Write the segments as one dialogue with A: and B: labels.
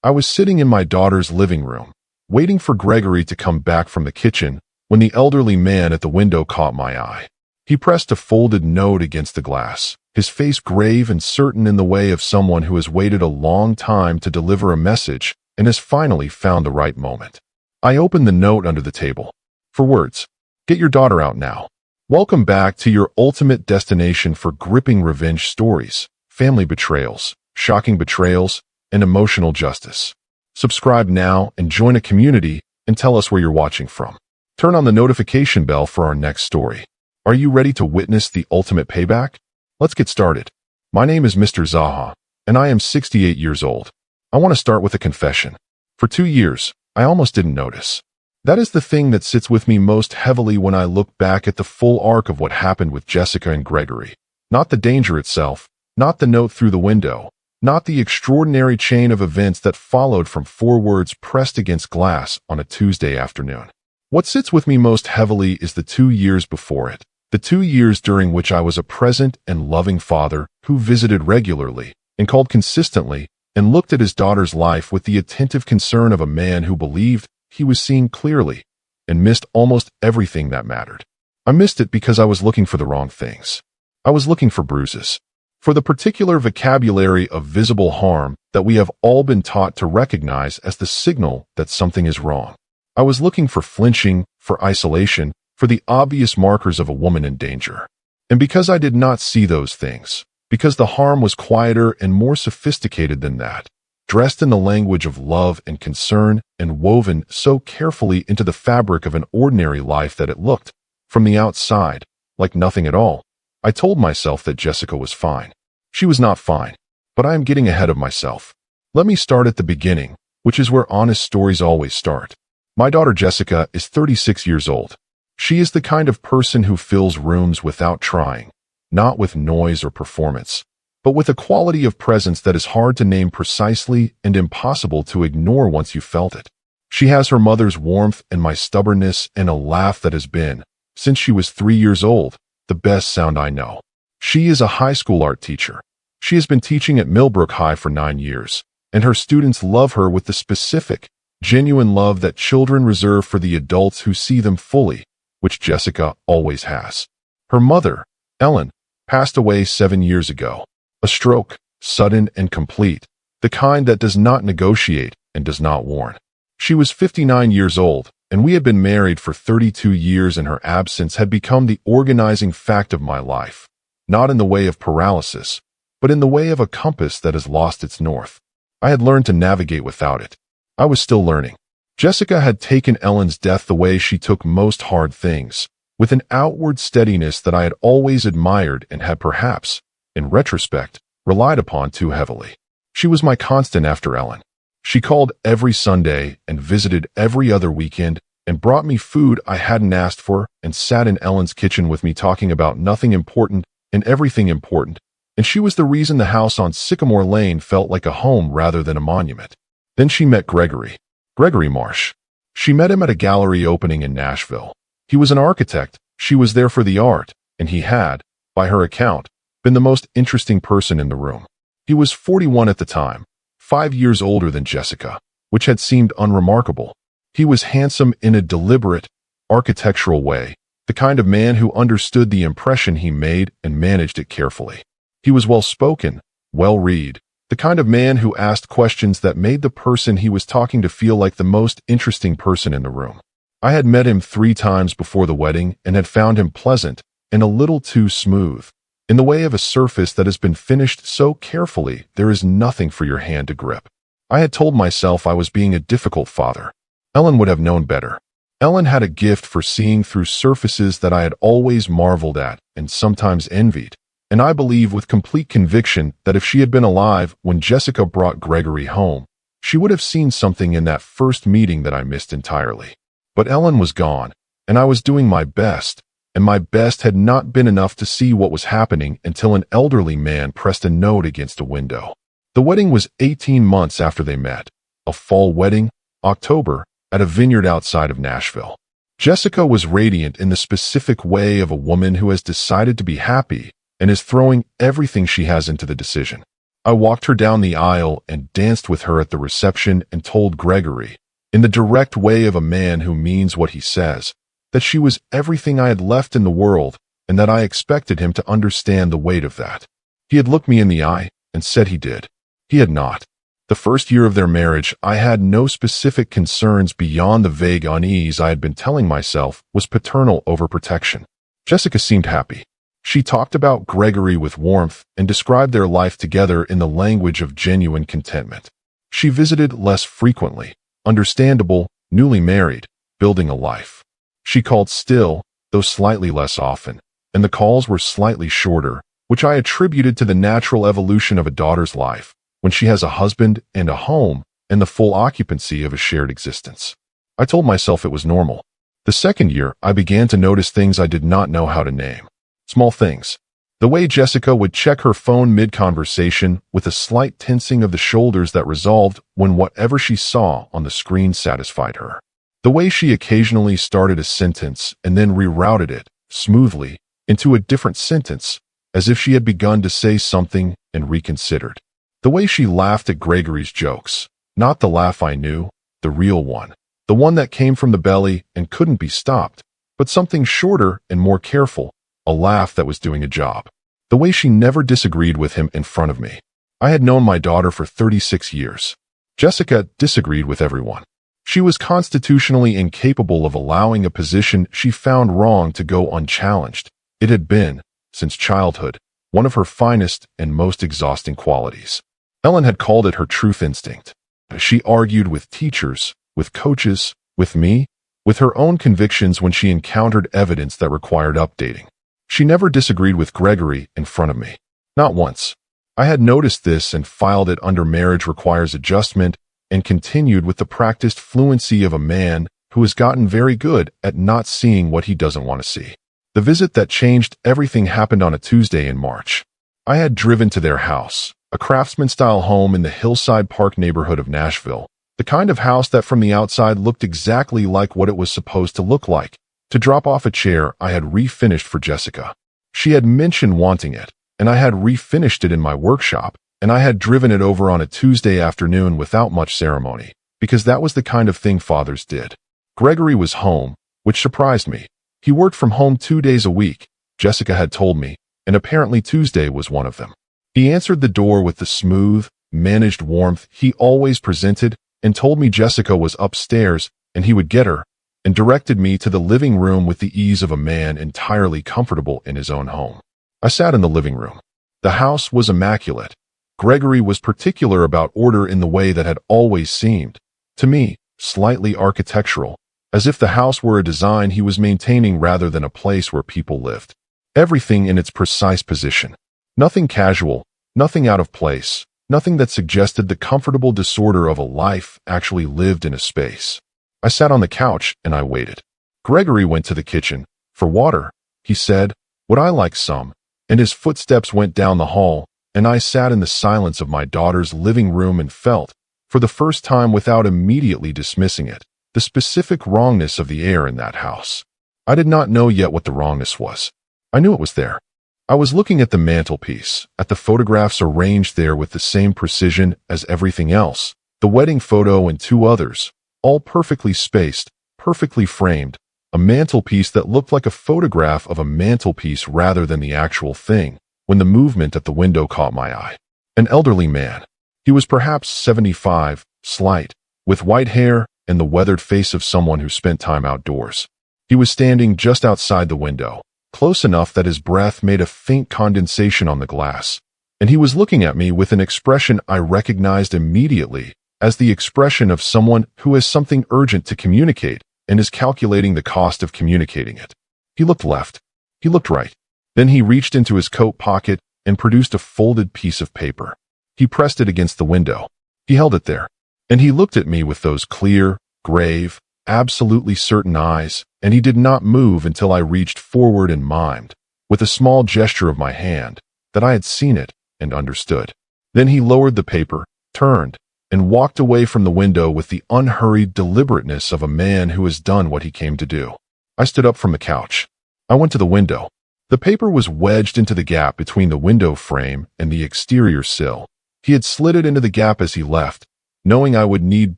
A: I was sitting in my daughter's living room, waiting for Gregory to come back from the kitchen, when the elderly man at the window caught my eye. He pressed a folded note against the glass, his face grave and certain in the way of someone who has waited a long time to deliver a message and has finally found the right moment. I opened the note under the table. For words, get your daughter out now. Welcome back to your ultimate destination for gripping revenge stories, family betrayals, shocking betrayals, and emotional justice. Subscribe now and join a community and tell us where you're watching from. Turn on the notification bell for our next story. Are you ready to witness the ultimate payback? Let's get started. My name is Mr. Zaha, and I am 68 years old. I want to start with a confession. For 2 years, I almost didn't notice. That is the thing that sits with me most heavily when I look back at the full arc of what happened with Jessica and Gregory. Not the danger itself, not the note through the window, not the extraordinary chain of events that followed from 4 words pressed against glass on a Tuesday afternoon. What sits with me most heavily is the 2 years before it, the 2 years during which I was a present and loving father who visited regularly and called consistently and looked at his daughter's life with the attentive concern of a man who believed he was seeing clearly and missed almost everything that mattered. I missed it because I was looking for the wrong things. I was looking for bruises, for the particular vocabulary of visible harm that we have all been taught to recognize as the signal that something is wrong. I was looking for flinching, for isolation, for the obvious markers of a woman in danger. And because I did not see those things, because the harm was quieter and more sophisticated than that, dressed in the language of love and concern and woven so carefully into the fabric of an ordinary life that it looked, from the outside, like nothing at all, I told myself that Jessica was fine. She was not fine, but I am getting ahead of myself. Let me start at the beginning, which is where honest stories always start. My daughter Jessica is 36 years old. She is the kind of person who fills rooms without trying, not with noise or performance, but with a quality of presence that is hard to name precisely and impossible to ignore once you've felt it. She has her mother's warmth and my stubbornness and a laugh that has been, since she was 3 years old, the best sound I know. She is a high school art teacher. She has been teaching at Millbrook High for 9 years, and her students love her with the specific, genuine love that children reserve for the adults who see them fully, which Jessica always has. Her mother, Ellen, passed away 7 years ago. A stroke, sudden and complete, the kind that does not negotiate and does not warn. She was 59 years old, and we had been married for 32 years, and her absence had become the organizing fact of my life, not in the way of paralysis, but in the way of a compass that has lost its north. I had learned to navigate without it. I was still learning. Jessica had taken Ellen's death the way she took most hard things, with an outward steadiness that I had always admired and had perhaps, in retrospect, relied upon too heavily. She was my constant after Ellen. She called every Sunday and visited every other weekend and brought me food I hadn't asked for and sat in Ellen's kitchen with me talking about nothing important and everything important, and she was the reason the house on Sycamore Lane felt like a home rather than a monument. Then she met Gregory Marsh. She met him at a gallery opening in Nashville. He was an architect, she was there for the art, and he had, by her account, been the most interesting person in the room. He was 41 at the time, 5 years older than Jessica, which had seemed unremarkable. He was handsome in a deliberate, architectural way, the kind of man who understood the impression he made and managed it carefully. He was well-spoken, well-read, the kind of man who asked questions that made the person he was talking to feel like the most interesting person in the room. I had met him 3 times before the wedding and had found him pleasant and a little too smooth, in the way of a surface that has been finished so carefully there is nothing for your hand to grip. I had told myself I was being a difficult father. Ellen would have known better. Ellen had a gift for seeing through surfaces that I had always marveled at and sometimes envied, and I believe with complete conviction that if she had been alive when Jessica brought Gregory home, she would have seen something in that first meeting that I missed entirely. But Ellen was gone, and I was doing my best, and my best had not been enough to see what was happening until an elderly man pressed a note against a window. The wedding was 18 months after they met, a fall wedding, October, at a vineyard outside of Nashville. Jessica was radiant in the specific way of a woman who has decided to be happy and is throwing everything she has into the decision. I walked her down the aisle and danced with her at the reception and told Gregory, in the direct way of a man who means what he says, that she was everything I had left in the world and that I expected him to understand the weight of that. He had looked me in the eye and said he did. He had not. The first year of their marriage, I had no specific concerns beyond the vague unease I had been telling myself was paternal overprotection. Jessica seemed happy. She talked about Gregory with warmth and described their life together in the language of genuine contentment. She visited less frequently, understandable, newly married, building a life. She called still, though slightly less often, and the calls were slightly shorter, which I attributed to the natural evolution of a daughter's life, when she has a husband and a home and the full occupancy of a shared existence. I told myself it was normal. The second year, I began to notice things I did not know how to name. Small things. The way Jessica would check her phone mid-conversation with a slight tensing of the shoulders that resolved when whatever she saw on the screen satisfied her. The way she occasionally started a sentence and then rerouted it, smoothly, into a different sentence, as if she had begun to say something and reconsidered. The way she laughed at Gregory's jokes, not the laugh I knew, the real one, the one that came from the belly and couldn't be stopped, but something shorter and more careful, a laugh that was doing a job. The way she never disagreed with him in front of me. I had known my daughter for 36 years. Jessica disagreed with everyone. She was constitutionally incapable of allowing a position she found wrong to go unchallenged. It had been, since childhood, one of her finest and most exhausting qualities. Ellen had called it her truth instinct. She argued with teachers, with coaches, with me, with her own convictions when she encountered evidence that required updating. She never disagreed with Gregory in front of me. Not once. I had noticed this and filed it under marriage requires adjustment and continued with the practiced fluency of a man who has gotten very good at not seeing what he doesn't want to see. The visit that changed everything happened on a Tuesday in March. I had driven to their house, a craftsman-style home in the Hillside Park neighborhood of Nashville, the kind of house that from the outside looked exactly like what it was supposed to look like, to drop off a chair I had refinished for Jessica. She had mentioned wanting it, and I had refinished it in my workshop, and I had driven it over on a Tuesday afternoon without much ceremony, because that was the kind of thing fathers did. Gregory was home, which surprised me. He worked from home 2 days a week, Jessica had told me, and apparently Tuesday was one of them. He answered the door with the smooth, managed warmth he always presented and told me Jessica was upstairs and he would get her, and directed me to the living room with the ease of a man entirely comfortable in his own home. I sat in the living room. The house was immaculate. Gregory was particular about order in the way that had always seemed, to me, slightly architectural, as if the house were a design he was maintaining rather than a place where people lived. Everything in its precise position. Nothing casual, nothing out of place, nothing that suggested the comfortable disorder of a life actually lived in a space. I sat on the couch and I waited. Gregory went to the kitchen. For water, he said, would I like some? And his footsteps went down the hall, and I sat in the silence of my daughter's living room and felt, for the first time without immediately dismissing it, the specific wrongness of the air in that house. I did not know yet what the wrongness was. I knew it was there. I was looking at the mantelpiece, at the photographs arranged there with the same precision as everything else, the wedding photo and 2 others, all perfectly spaced, perfectly framed, a mantelpiece that looked like a photograph of a mantelpiece rather than the actual thing, when the movement at the window caught my eye. An elderly man. He was perhaps 75, slight, with white hair and the weathered face of someone who spent time outdoors. He was standing just outside the window, close enough that his breath made a faint condensation on the glass, and he was looking at me with an expression I recognized immediately as the expression of someone who has something urgent to communicate and is calculating the cost of communicating it. He looked left. He looked right. Then he reached into his coat pocket and produced a folded piece of paper. He pressed it against the window. He held it there, and he looked at me with those clear, grave, absolutely certain eyes, and he did not move until I reached forward and mimed, with a small gesture of my hand, that I had seen it and understood. Then he lowered the paper, turned, and walked away from the window with the unhurried deliberateness of a man who has done what he came to do. I stood up from the couch. I went to the window. The paper was wedged into the gap between the window frame and the exterior sill, He had slid it into the gap as he left, knowing I would need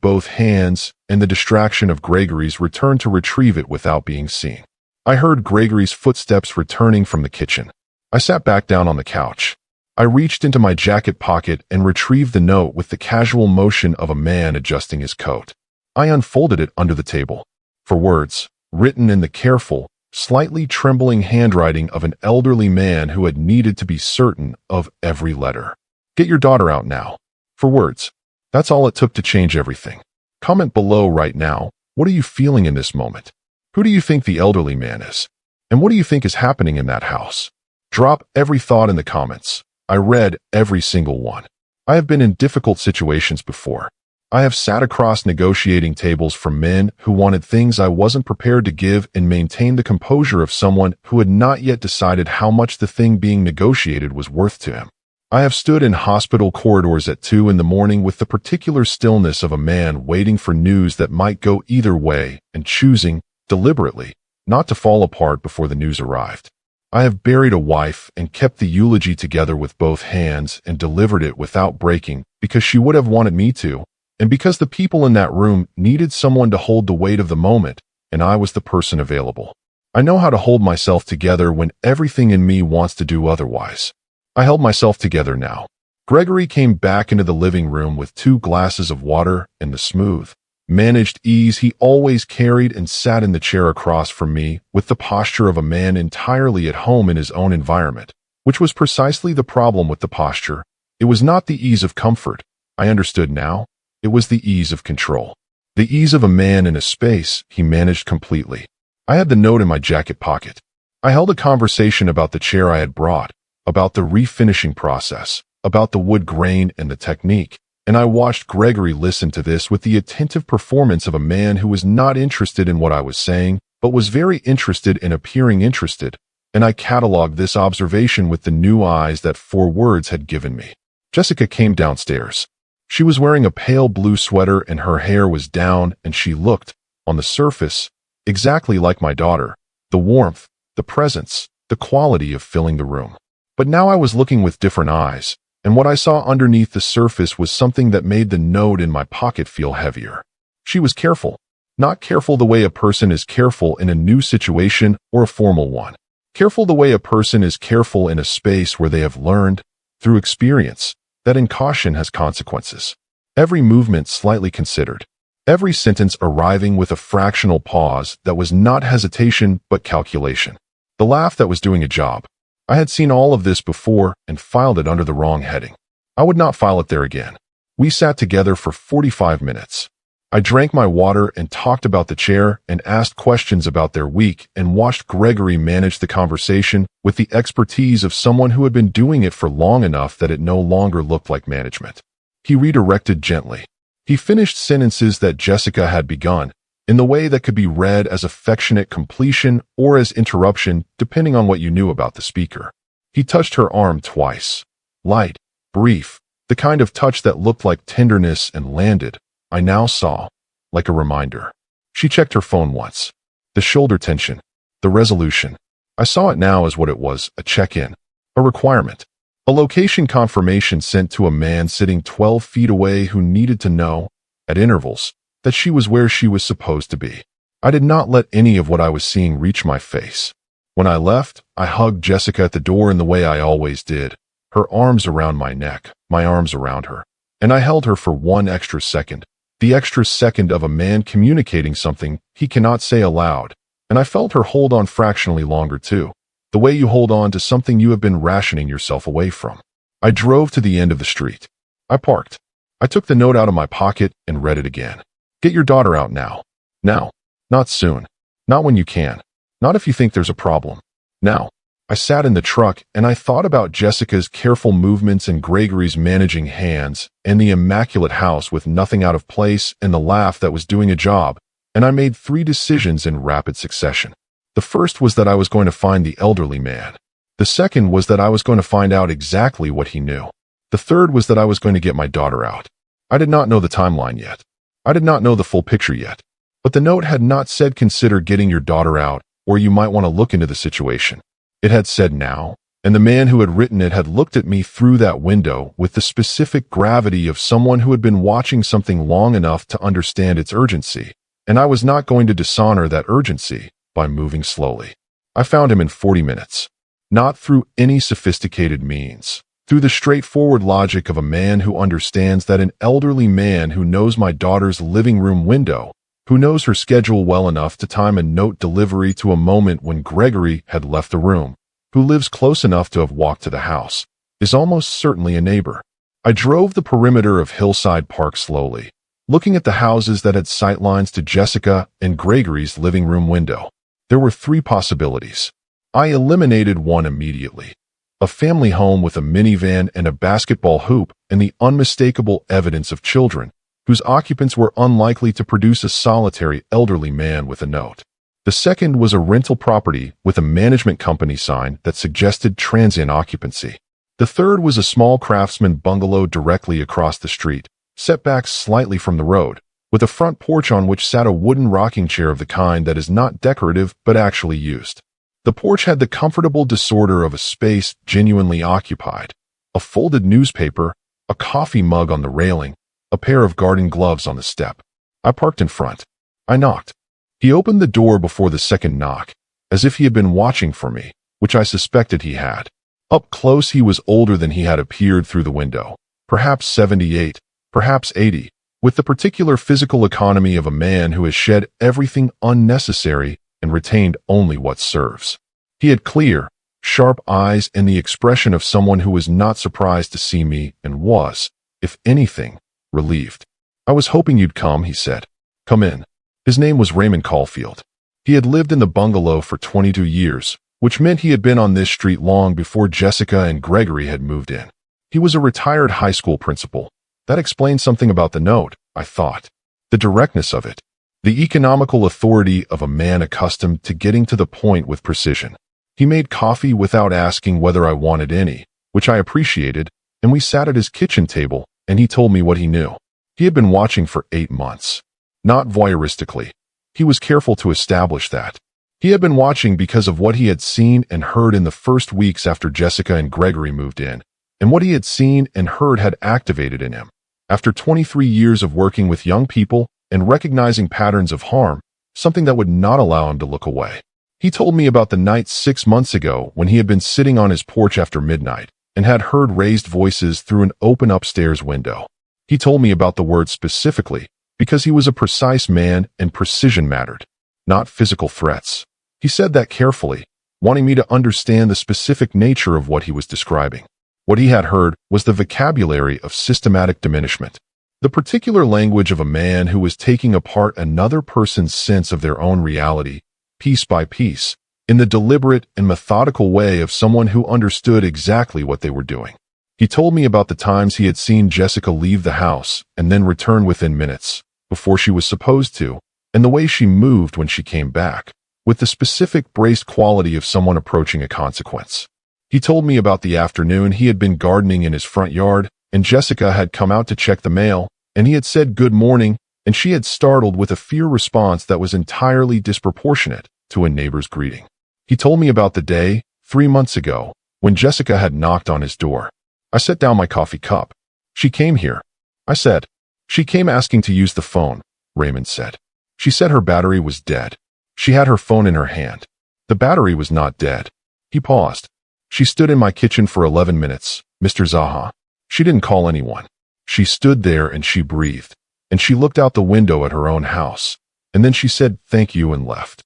A: both hands and the distraction of Gregory's return to retrieve it without being seen. I heard Gregory's footsteps returning from the kitchen. I sat back down on the couch. I reached into my jacket pocket and retrieved the note with the casual motion of a man adjusting his coat. I unfolded it under the table. For words, written in the careful, slightly trembling handwriting of an elderly man who had needed to be certain of every letter. Get your daughter out now. For words. That's all it took to change everything. Comment below right now. What are you feeling in this moment? Who do you think the elderly man is? And what do you think is happening in that house? Drop every thought in the comments. I read every single one. I have been in difficult situations before. I have sat across negotiating tables from men who wanted things I wasn't prepared to give and maintained the composure of someone who had not yet decided how much the thing being negotiated was worth to him. I have stood in hospital corridors at 2 in the morning with the particular stillness of a man waiting for news that might go either way and choosing, deliberately, not to fall apart before the news arrived. I have buried a wife and kept the eulogy together with both hands and delivered it without breaking because she would have wanted me to, and because the people in that room needed someone to hold the weight of the moment, and I was the person available. I know how to hold myself together when everything in me wants to do otherwise. I held myself together now. Gregory came back into the living room with 2 glasses of water and the smooth, managed ease he always carried and sat in the chair across from me with the posture of a man entirely at home in his own environment, which was precisely the problem with the posture. It was not the ease of comfort. I understood now. It was the ease of control. The ease of a man in a space he managed completely. I had the note in my jacket pocket. I held a conversation about the chair I had brought, about the refinishing process, about the wood grain and the technique, and I watched Gregory listen to this with the attentive performance of a man who was not interested in what I was saying, but was very interested in appearing interested, and I cataloged this observation with the new eyes that 4 words had given me. Jessica came downstairs. She was wearing a pale blue sweater and her hair was down, and she looked, on the surface, exactly like my daughter, the warmth, the presence, the quality of filling the room. But now I was looking with different eyes, and what I saw underneath the surface was something that made the note in my pocket feel heavier. She was careful. Not careful the way a person is careful in a new situation or a formal one. Careful the way a person is careful in a space where they have learned, through experience, that in caution has consequences. Every movement slightly considered. Every sentence arriving with a fractional pause that was not hesitation but calculation. The laugh that was doing a job. I had seen all of this before and filed it under the wrong heading. I would not file it there again. We sat together for 45 minutes. I drank my water and talked about the chair and asked questions about their week and watched Gregory manage the conversation with the expertise of someone who had been doing it for long enough that it no longer looked like management. He redirected gently. He finished sentences that Jessica had begun, in the way that could be read as affectionate completion or as interruption, depending on what you knew about the speaker. He touched her arm twice. Light, brief, the kind of touch that looked like tenderness and landed, I now saw, like a reminder. She checked her phone once. The shoulder tension, the resolution. I saw it now as what it was, a check-in, a requirement. A location confirmation sent to a man sitting 12 feet away who needed to know, at intervals, that she was where she was supposed to be. I did not let any of what I was seeing reach my face. When I left, I hugged Jessica at the door in the way I always did, her arms around my neck, my arms around her, and I held her for 1 extra second, the extra second of a man communicating something he cannot say aloud, and I felt her hold on fractionally longer too, the way you hold on to something you have been rationing yourself away from. I drove to the end of the street. I parked. I took the note out of my pocket and read it again. Get your daughter out now. Now. Not soon. Not when you can. Not if you think there's a problem. Now. I sat in the truck and I thought about Jessica's careful movements and Gregory's managing hands and the immaculate house with nothing out of place and the laugh that was doing a job, and I made 3 decisions in rapid succession. The first was that I was going to find the elderly man. The second was that I was going to find out exactly what he knew. The third was that I was going to get my daughter out. I did not know the timeline yet. I did not know the full picture yet. But the note had not said consider getting your daughter out, or you might want to look into the situation. It had said now, and the man who had written it had looked at me through that window with the specific gravity of someone who had been watching something long enough to understand its urgency, and I was not going to dishonor that urgency by moving slowly. I found him in 40 minutes, not through any sophisticated means, through the straightforward logic of a man who understands that an elderly man who knows my daughter's living room window, who knows her schedule well enough to time a note delivery to a moment when Gregory had left the room, who lives close enough to have walked to the house, is almost certainly a neighbor. I drove the perimeter of Hillside Park slowly, looking at the houses that had sightlines to Jessica and Gregory's living room window. There were 3 possibilities. I eliminated one immediately. A family home with a minivan and a basketball hoop and the unmistakable evidence of children, whose occupants were unlikely to produce a solitary elderly man with a note. The second was a rental property with a management company sign that suggested transient occupancy. The third was a small craftsman bungalow directly across the street, set back slightly from the road, with a front porch on which sat a wooden rocking chair of the kind that is not decorative but actually used. The porch had the comfortable disorder of a space genuinely occupied: a folded newspaper, a coffee mug on the railing, a pair of garden gloves on the step. I parked in front. I knocked. He opened the door before the second knock, as if he had been watching for me, which I suspected he had. Up close, he was older than he had appeared through the window, perhaps 78, perhaps 80, with the particular physical economy of a man who has shed everything unnecessary and retained only what serves. He had clear, sharp eyes and the expression of someone who was not surprised to see me and was, if anything, relieved. "I was hoping you'd come," he said. "Come in." His name was Raymond Caulfield. He had lived in the bungalow for 22 years, which meant he had been on this street long before Jessica and Gregory had moved in. He was a retired high school principal. That explained something about the note, I thought. The directness of it. The economical authority of a man accustomed to getting to the point with precision. He made coffee without asking whether I wanted any, which I appreciated, and we sat at his kitchen table, and he told me what he knew. He had been watching for 8 months. Not voyeuristically. He was careful to establish that. He had been watching because of what he had seen and heard in the first weeks after Jessica and Gregory moved in, and what he had seen and heard had activated in him. After 23 years of working with young people and recognizing patterns of harm, something that would not allow him to look away. He told me about the night 6 months ago when he had been sitting on his porch after midnight and had heard raised voices through an open upstairs window. He told me about the word specifically because he was a precise man and precision mattered, not physical threats. He said that carefully, wanting me to understand the specific nature of what he was describing. What he had heard was the vocabulary of systematic diminishment, the particular language of a man who was taking apart another person's sense of their own reality, piece by piece, in the deliberate and methodical way of someone who understood exactly what they were doing. He told me about the times he had seen Jessica leave the house and then return within minutes, before she was supposed to, and the way she moved when she came back, with the specific braced quality of someone approaching a consequence. He told me about the afternoon he had been gardening in his front yard, and Jessica had come out to check the mail, and he had said good morning, and she had startled with a fear response that was entirely disproportionate to a neighbor's greeting. He told me about the day, 3 months ago, when Jessica had knocked on his door. I set down my coffee cup. "She came here," I said. "She came asking to use the phone," Raymond said. "She said her battery was dead." She had her phone in her hand. "The battery was not dead." He paused. "She stood in my kitchen for 11 minutes, Mr. Zaha. She didn't call anyone. She stood there and she breathed, and she looked out the window at her own house, and then she said thank you and left."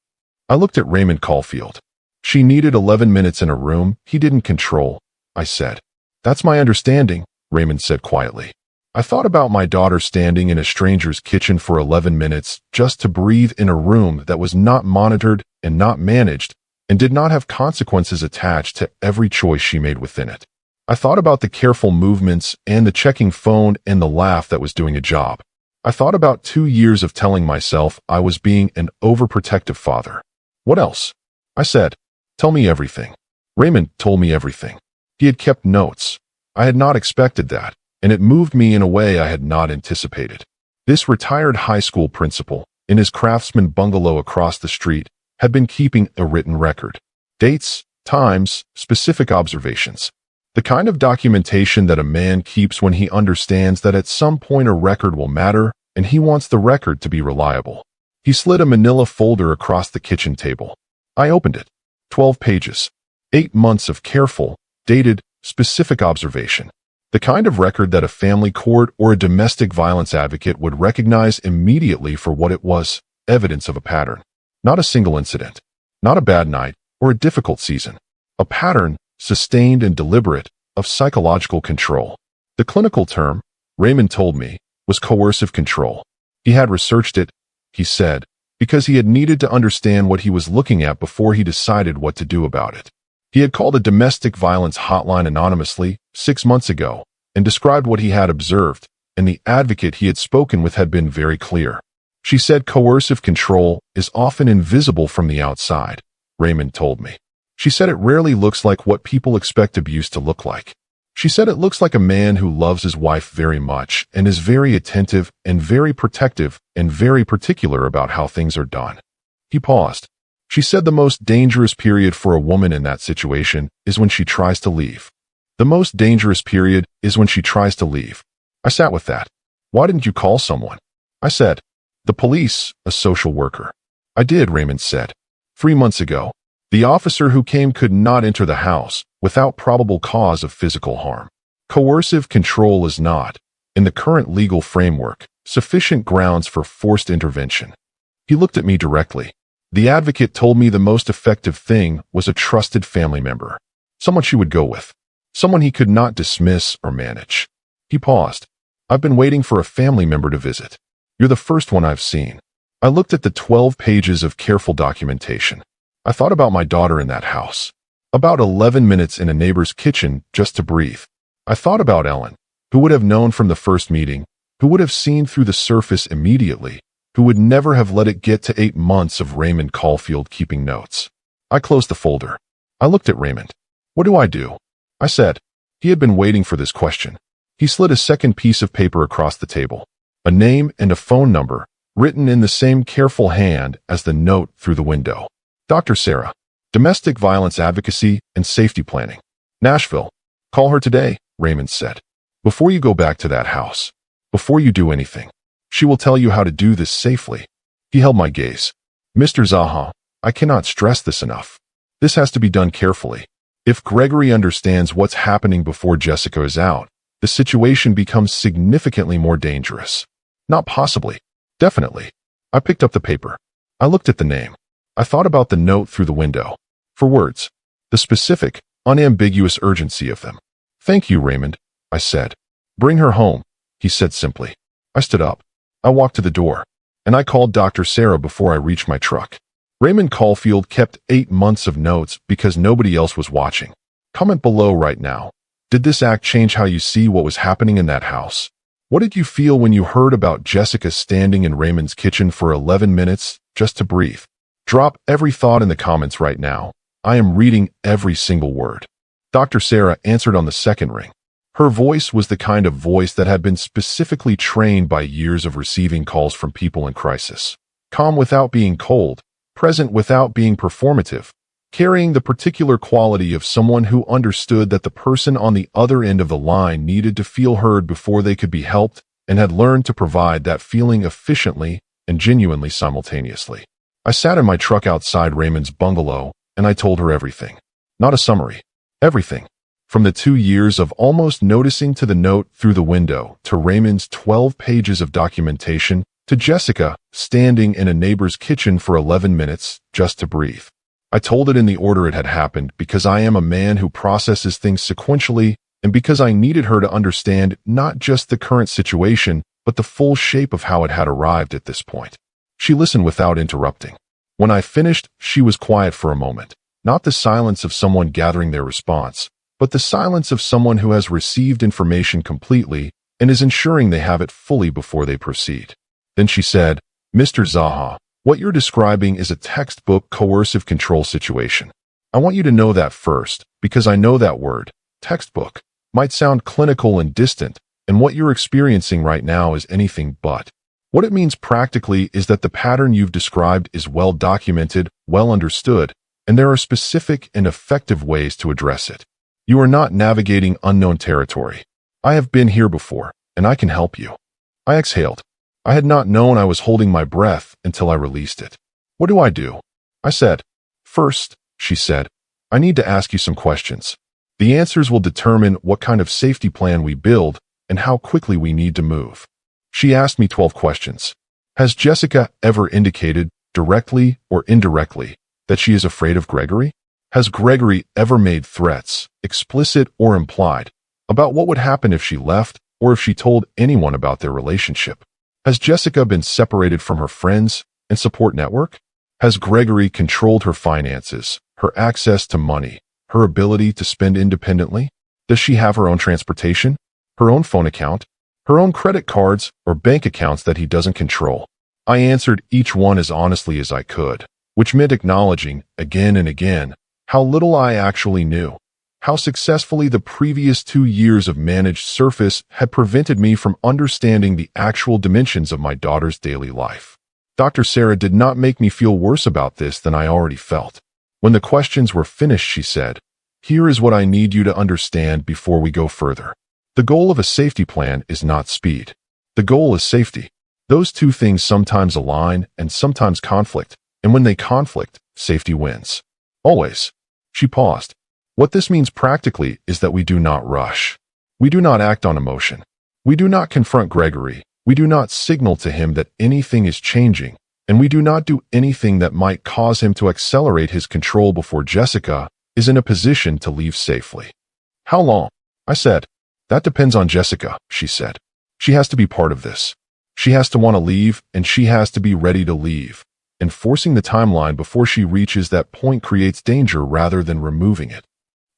A: I looked at Raymond Caulfield. "She needed 11 minutes in a room he didn't control," I said. "That's my understanding," Raymond said quietly. "I thought about my daughter standing in a stranger's kitchen for 11 minutes just to breathe in a room that was not monitored and not managed and did not have consequences attached to every choice she made within it. I thought about the careful movements and the checking phone and the laugh that was doing a job. I thought about 2 years of telling myself I was being an overprotective father. What else?" I said. "Tell me everything." Raymond told me everything. He had kept notes. I had not expected that, and it moved me in a way I had not anticipated. This retired high school principal, in his craftsman bungalow across the street, had been keeping a written record. Dates, times, specific observations. The kind of documentation that a man keeps when he understands that at some point a record will matter and he wants the record to be reliable. He slid a manila folder across the kitchen table. I opened it. 12 pages. 8 months of careful, dated, specific observation. The kind of record that a family court or a domestic violence advocate would recognize immediately for what it was, evidence of a pattern. Not a single incident. Not a bad night or a difficult season. A pattern, sustained and deliberate, of psychological control. The clinical term, Raymond told me, was coercive control. He had researched it, he said, because he had needed to understand what he was looking at before he decided what to do about it. He had called a domestic violence hotline anonymously 6 months ago and described what he had observed, and the advocate he had spoken with had been very clear. She said coercive control is often invisible from the outside, Raymond told me. She said it rarely looks like what people expect abuse to look like. She said it looks like a man who loves his wife very much and is very attentive and very protective and very particular about how things are done. He paused. She said the most dangerous period for a woman in that situation is when she tries to leave. The most dangerous period is when she tries to leave. I sat with that. Why didn't you call someone? I said, the police, a social worker. I did, Raymond said. 3 months ago. The officer who came could not enter the house without probable cause of physical harm. Coercive control is not, in the current legal framework, sufficient grounds for forced intervention. He looked at me directly. The advocate told me the most effective thing was a trusted family member. Someone she would go with. Someone he could not dismiss or manage. He paused. I've been waiting for a family member to visit. You're the first one I've seen. I looked at the 12 pages of careful documentation. I thought about my daughter in that house. About 11 minutes in a neighbor's kitchen just to breathe. I thought about Ellen, who would have known from the first meeting, who would have seen through the surface immediately, who would never have let it get to 8 months of Raymond Caulfield keeping notes. I closed the folder. I looked at Raymond. What do I do? I said. He had been waiting for this question. He slid a second piece of paper across the table. A name and a phone number, written in the same careful hand as the note through the window. Dr. Sarah, Domestic Violence Advocacy and Safety Planning. Nashville. Call her today, Raymond said. Before you go back to that house. Before you do anything. She will tell you how to do this safely. He held my gaze. Mr. Zaha, I cannot stress this enough. This has to be done carefully. If Gregory understands what's happening before Jessica is out, the situation becomes significantly more dangerous. Not possibly. Definitely. I picked up the paper. I looked at the name. I thought about the note through the window. For words. The specific, unambiguous urgency of them. Thank you, Raymond, I said. Bring her home, he said simply. I stood up. I walked to the door. And I called Dr. Sarah before I reached my truck. Raymond Caulfield kept 8 months of notes because nobody else was watching. Comment below right now. Did this act change how you see what was happening in that house? What did you feel when you heard about Jessica standing in Raymond's kitchen for 11 minutes just to breathe? Drop every thought in the comments right now. I am reading every single word. Dr. Sarah answered on the second ring. Her voice was the kind of voice that had been specifically trained by years of receiving calls from people in crisis. Calm without being cold, present without being performative, carrying the particular quality of someone who understood that the person on the other end of the line needed to feel heard before they could be helped and had learned to provide that feeling efficiently and genuinely simultaneously. I sat in my truck outside Raymond's bungalow, and I told her everything. Not a summary. Everything. From the 2 years of almost noticing to the note through the window, to Raymond's 12 pages of documentation, to Jessica standing in a neighbor's kitchen for 11 minutes just to breathe. I told it in the order it had happened because I am a man who processes things sequentially and because I needed her to understand not just the current situation, but the full shape of how it had arrived at this point. She listened without interrupting. When I finished, she was quiet for a moment, not the silence of someone gathering their response, but the silence of someone who has received information completely and is ensuring they have it fully before they proceed. Then she said, Mr. Zaha, what you're describing is a textbook coercive control situation. I want you to know that first, because I know that word, textbook, might sound clinical and distant, and what you're experiencing right now is anything but. What it means practically is that the pattern you've described is well documented, well understood, and there are specific and effective ways to address it. You are not navigating unknown territory. I have been here before, and I can help you. I exhaled. I had not known I was holding my breath until I released it. What do I do? I said. First, she said, I need to ask you some questions. The answers will determine what kind of safety plan we build and how quickly we need to move. She asked me 12 questions. Has Jessica ever indicated, directly or indirectly, that she is afraid of Gregory? Has Gregory ever made threats, explicit or implied, about what would happen if she left or if she told anyone about their relationship? Has Jessica been separated from her friends and support network? Has Gregory controlled her finances, her access to money, her ability to spend independently? Does she have her own transportation, her own phone account, her own credit cards or bank accounts that he doesn't control? I answered each one as honestly as I could, which meant acknowledging, again and again, how little I actually knew, how successfully the previous 2 years of managed surface had prevented me from understanding the actual dimensions of my daughter's daily life. Dr. Sarah did not make me feel worse about this than I already felt. When the questions were finished, she said, "Here is what I need you to understand before we go further. The goal of a safety plan is not speed. The goal is safety. Those two things sometimes align and sometimes conflict, and when they conflict, safety wins. Always." She paused. What this means practically is that we do not rush. We do not act on emotion. We do not confront Gregory. We do not signal to him that anything is changing, and we do not do anything that might cause him to accelerate his control before Jessica is in a position to leave safely. How long? I said. That depends on Jessica, she said. She has to be part of this. She has to want to leave, and she has to be ready to leave. And forcing the timeline before she reaches that point creates danger rather than removing it.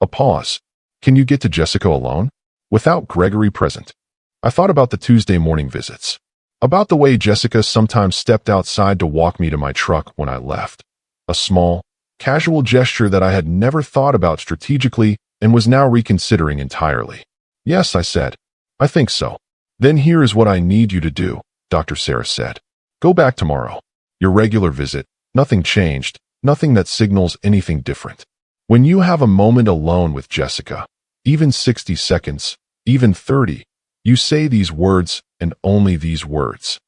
A: A pause. Can you get to Jessica alone? Without Gregory present? I thought about the Tuesday morning visits. About the way Jessica sometimes stepped outside to walk me to my truck when I left. A small, casual gesture that I had never thought about strategically and was now reconsidering entirely. Yes, I said. I think so. Then here is what I need you to do, Dr. Sarah said. Go back tomorrow. Your regular visit, nothing changed, nothing that signals anything different. When you have a moment alone with Jessica, even 60 seconds, even 30, you say these words and only these words.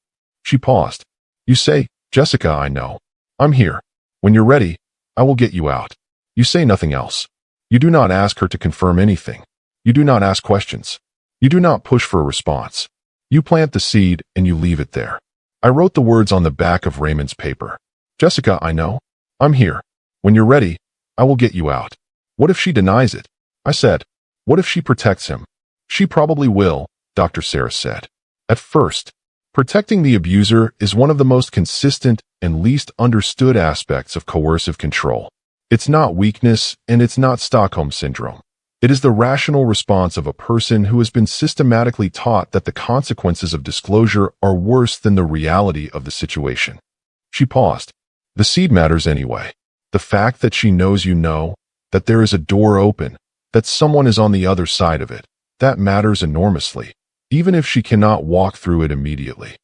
A: She paused. You say, Jessica, I know. I'm here. When you're ready, I will get you out. You say nothing else. You do not ask her to confirm anything. You do not ask questions. You do not push for a response. You plant the seed and you leave it there. I wrote the words on the back of Raymond's paper. Jessica, I know. I'm here. When you're ready, I will get you out. What if she denies it? I said. What if she protects him? She probably will, Dr. Sarah said. At first, protecting the abuser is one of the most consistent and least understood aspects of coercive control. It's not weakness and it's not Stockholm Syndrome. It is the rational response of a person who has been systematically taught that the consequences of disclosure are worse than the reality of the situation. She paused. The seed matters anyway. The fact that she knows you know, that there is a door open, that someone is on the other side of it, that matters enormously, even if she cannot walk through it immediately.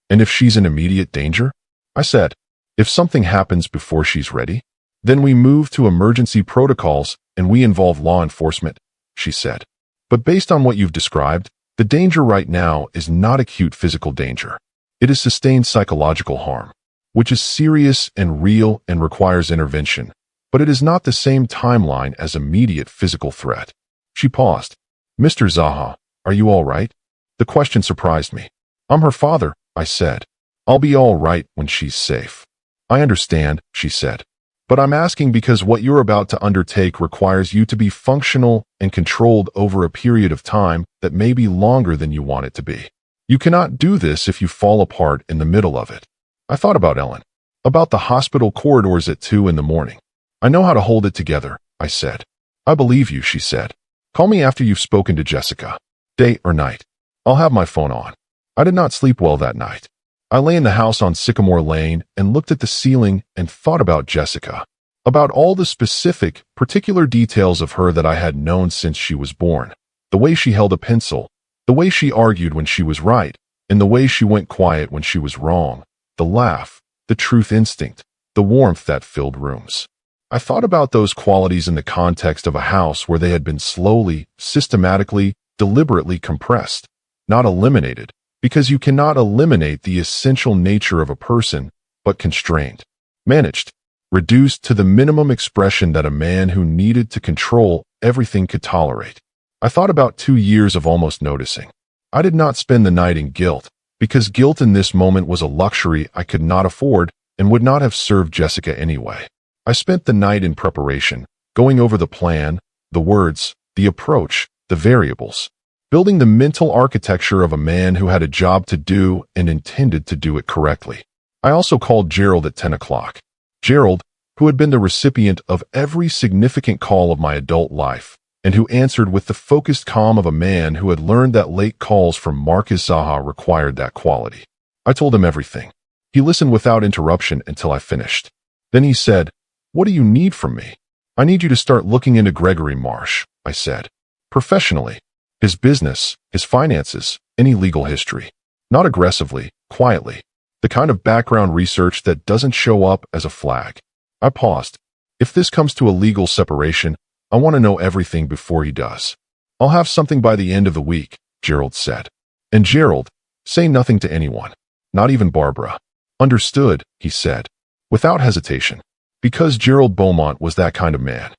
A: And if she's in immediate danger? I said, if something happens before she's ready, then we move to emergency protocols and we involve law enforcement, she said. But based on what you've described, the danger right now is not acute physical danger. It is sustained psychological harm, which is serious and real and requires intervention, but it is not the same timeline as immediate physical threat. She paused. Mr. Zaha, are you all right? The question surprised me. I'm her father, I said. I'll be all right when she's safe. I understand, she said. But I'm asking because what you're about to undertake requires you to be functional and controlled over a period of time that may be longer than you want it to be. You cannot do this if you fall apart in the middle of it. I thought about Ellen, about the hospital corridors at 2 in the morning. I know how to hold it together, I said. I believe you, she said. Call me after you've spoken to Jessica, day or night. I'll have my phone on. I did not sleep well that night. I lay in the house on Sycamore Lane and looked at the ceiling and thought about Jessica, about all the specific, particular details of her that I had known since she was born, the way she held a pencil, the way she argued when she was right, and the way she went quiet when she was wrong, the laugh, the truth instinct, the warmth that filled rooms. I thought about those qualities in the context of a house where they had been slowly, systematically, deliberately compressed, not eliminated, because you cannot eliminate the essential nature of a person, but constrained, managed, reduced to the minimum expression that a man who needed to control everything could tolerate. I thought about 2 years of almost noticing. I did not spend the night in guilt, because guilt in this moment was a luxury I could not afford and would not have served Jessica anyway. I spent the night in preparation, going over the plan, the words, the approach, the variables, building the mental architecture of a man who had a job to do and intended to do it correctly. I also called Gerald at 10 o'clock. Gerald, who had been the recipient of every significant call of my adult life, and who answered with the focused calm of a man who had learned that late calls from Marcus Zaha required that quality. I told him everything. He listened without interruption until I finished. Then he said, "What do you need from me?" "I need you to start looking into Gregory Marsh," I said. "Professionally. His business, his finances, any legal history. Not aggressively, quietly. The kind of background research that doesn't show up as a flag." I paused. "If this comes to a legal separation, I want to know everything before he does." "I'll have something by the end of the week," Gerald said. "And Gerald, say nothing to anyone. Not even Barbara." "Understood," he said, without hesitation, because Gerald Beaumont was that kind of man.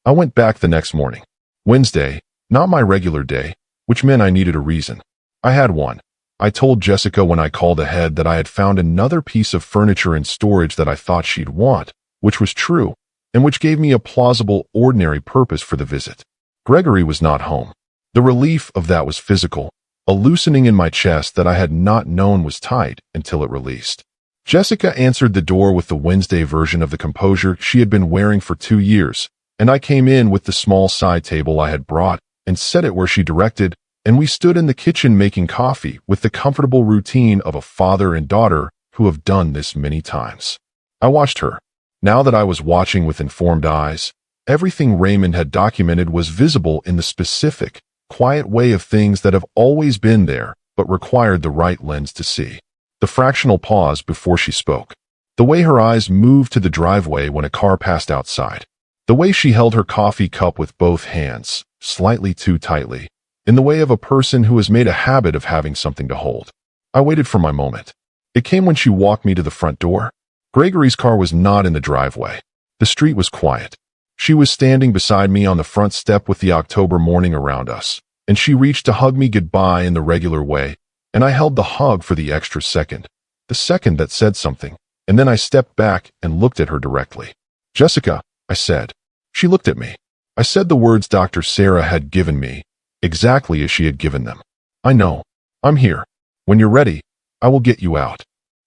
A: I went back the next morning. Wednesday, not my regular day, which meant I needed a reason. I had one. I told Jessica when I called ahead that I had found another piece of furniture in storage that I thought she'd want, which was true, and which gave me a plausible, ordinary purpose for the visit. Gregory was not home. The relief of that was physical, a loosening in my chest that I had not known was tight until it released. Jessica answered the door with the Wednesday version of the composure she had been wearing for 2 years, and I came in with the small side table I had brought and set it where she directed, and we stood in the kitchen making coffee with the comfortable routine of a father and daughter who have done this many times. I watched her. Now that I was watching with informed eyes, everything Raymond had documented was visible in the specific, quiet way of things that have always been there but required the right lens to see. The fractional pause before she spoke. The way her eyes moved to the driveway when a car passed outside. The way she held her coffee cup with both hands, slightly too tightly, in the way of a person who has made a habit of having something to hold. I waited for my moment. It came when she walked me to the front door. Gregory's car was not in the driveway. The street was quiet. She was standing beside me on the front step with the October morning around us, and she reached to hug me goodbye in the regular way, and I held the hug for the extra second, the second that said something, and then I stepped back and looked at her directly. "Jessica," I said. She looked at me. I said the words Dr. Sarah had given me, exactly as she had given them. "I know. I'm here. When you're ready, I will get you out."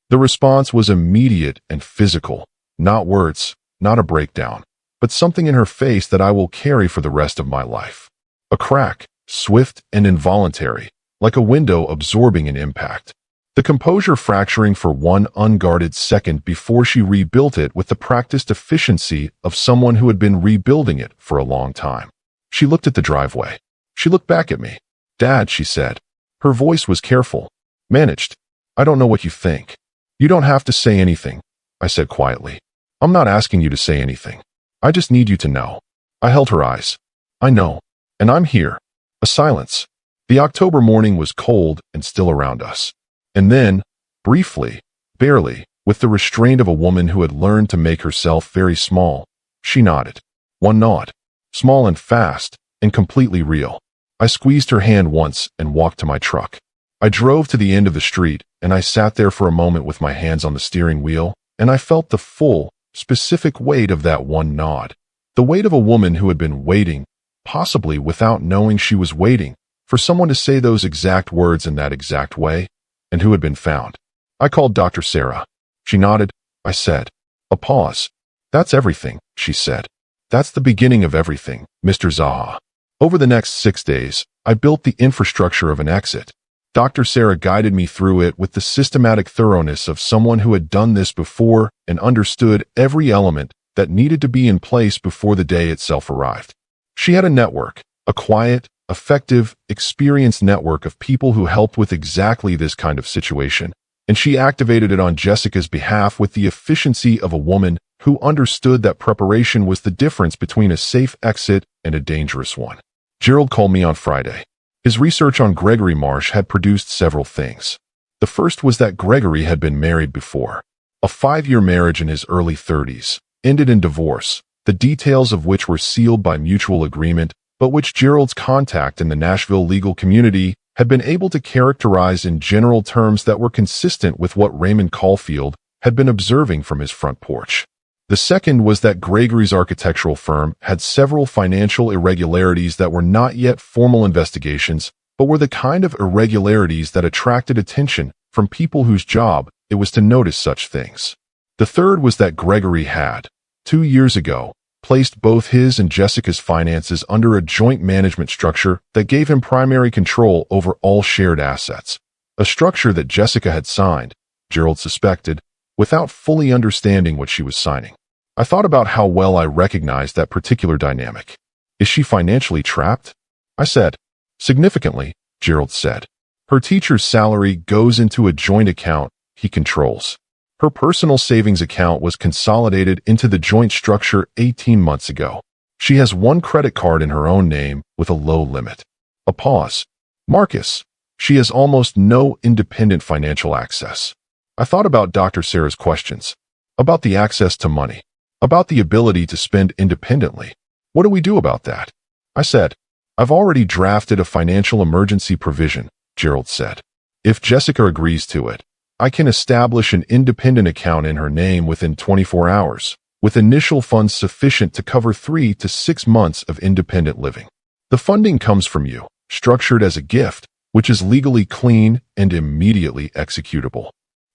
A: The response was immediate and physical, not words, not a breakdown, but something in her face that I will carry for the rest of my life. A crack, swift and involuntary, like a window absorbing an impact. The composure fracturing for one unguarded second before she rebuilt it with the practiced efficiency of someone who had been rebuilding it for a long time. She looked at the driveway. She looked back at me. "Dad," she said. Her voice was careful, managed. "I don't know what you think." "You don't have to say anything," I said quietly. "I'm not asking you to say anything. I just need you to know." I held her eyes. "I know. And I'm here." A silence. The October morning was cold and still around us. And then, briefly, barely, with the restraint of a woman who had learned to make herself very small, she nodded. One nod. Small and fast, and completely real. I squeezed her hand once and walked to my truck. I drove to the end of the street, and I sat there for a moment with my hands on the steering wheel, and I felt the full, specific weight of that one nod. The weight of a woman who had been waiting, possibly without knowing she was waiting, for someone to say those exact words in that exact way, and who had been found. I called Dr. Sarah. She nodded. I said. A pause. "That's everything," she said. "That's the beginning of everything, Mr. Zaha." Over the next 6 days, I built the infrastructure of an exit. Dr. Sarah guided me through it with the systematic thoroughness of someone who had done this before and understood every element that needed to be in place before the day itself arrived. She had a network, a quiet, effective, experienced network of people who helped with exactly this kind of situation, and she activated it on Jessica's behalf with the efficiency of a woman who understood that preparation was the difference between a safe exit and a dangerous one. Gerald called me on Friday. His research on Gregory Marsh had produced several things. The first was that Gregory had been married before. A 5-year marriage in his early 30s ended in divorce, the details of which were sealed by mutual agreement, but which Gerald's contact in the Nashville legal community had been able to characterize in general terms that were consistent with what Raymond Caulfield had been observing from his front porch. The second was that Gregory's architectural firm had several financial irregularities that were not yet formal investigations, but were the kind of irregularities that attracted attention from people whose job it was to notice such things. The third was that Gregory had, 2 years ago, placed both his and Jessica's finances under a joint management structure that gave him primary control over all shared assets, a structure that Jessica had signed, Gerald suspected, without fully understanding what she was signing. I thought about how well I recognized that particular dynamic. Is she financially trapped? I said. Significantly, Gerald said. Her teacher's salary goes into a joint account he controls. Her personal savings account was consolidated into the joint structure 18 months ago. She has one credit card in her own name with a low limit. A pause. Marcus, she has almost no independent financial access. I thought about Dr. Sarah's questions, about the access to money, about the ability to spend independently. What do we do about that? I said. I've already drafted a financial emergency provision, Gerald said. If Jessica agrees to it, I can establish an independent account in her name within 24 hours, with initial funds sufficient to cover 3 to 6 months of independent living. The funding comes from you, structured as a gift, which is legally clean and immediately executable.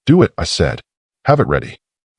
A: Do it, I said. Have it ready.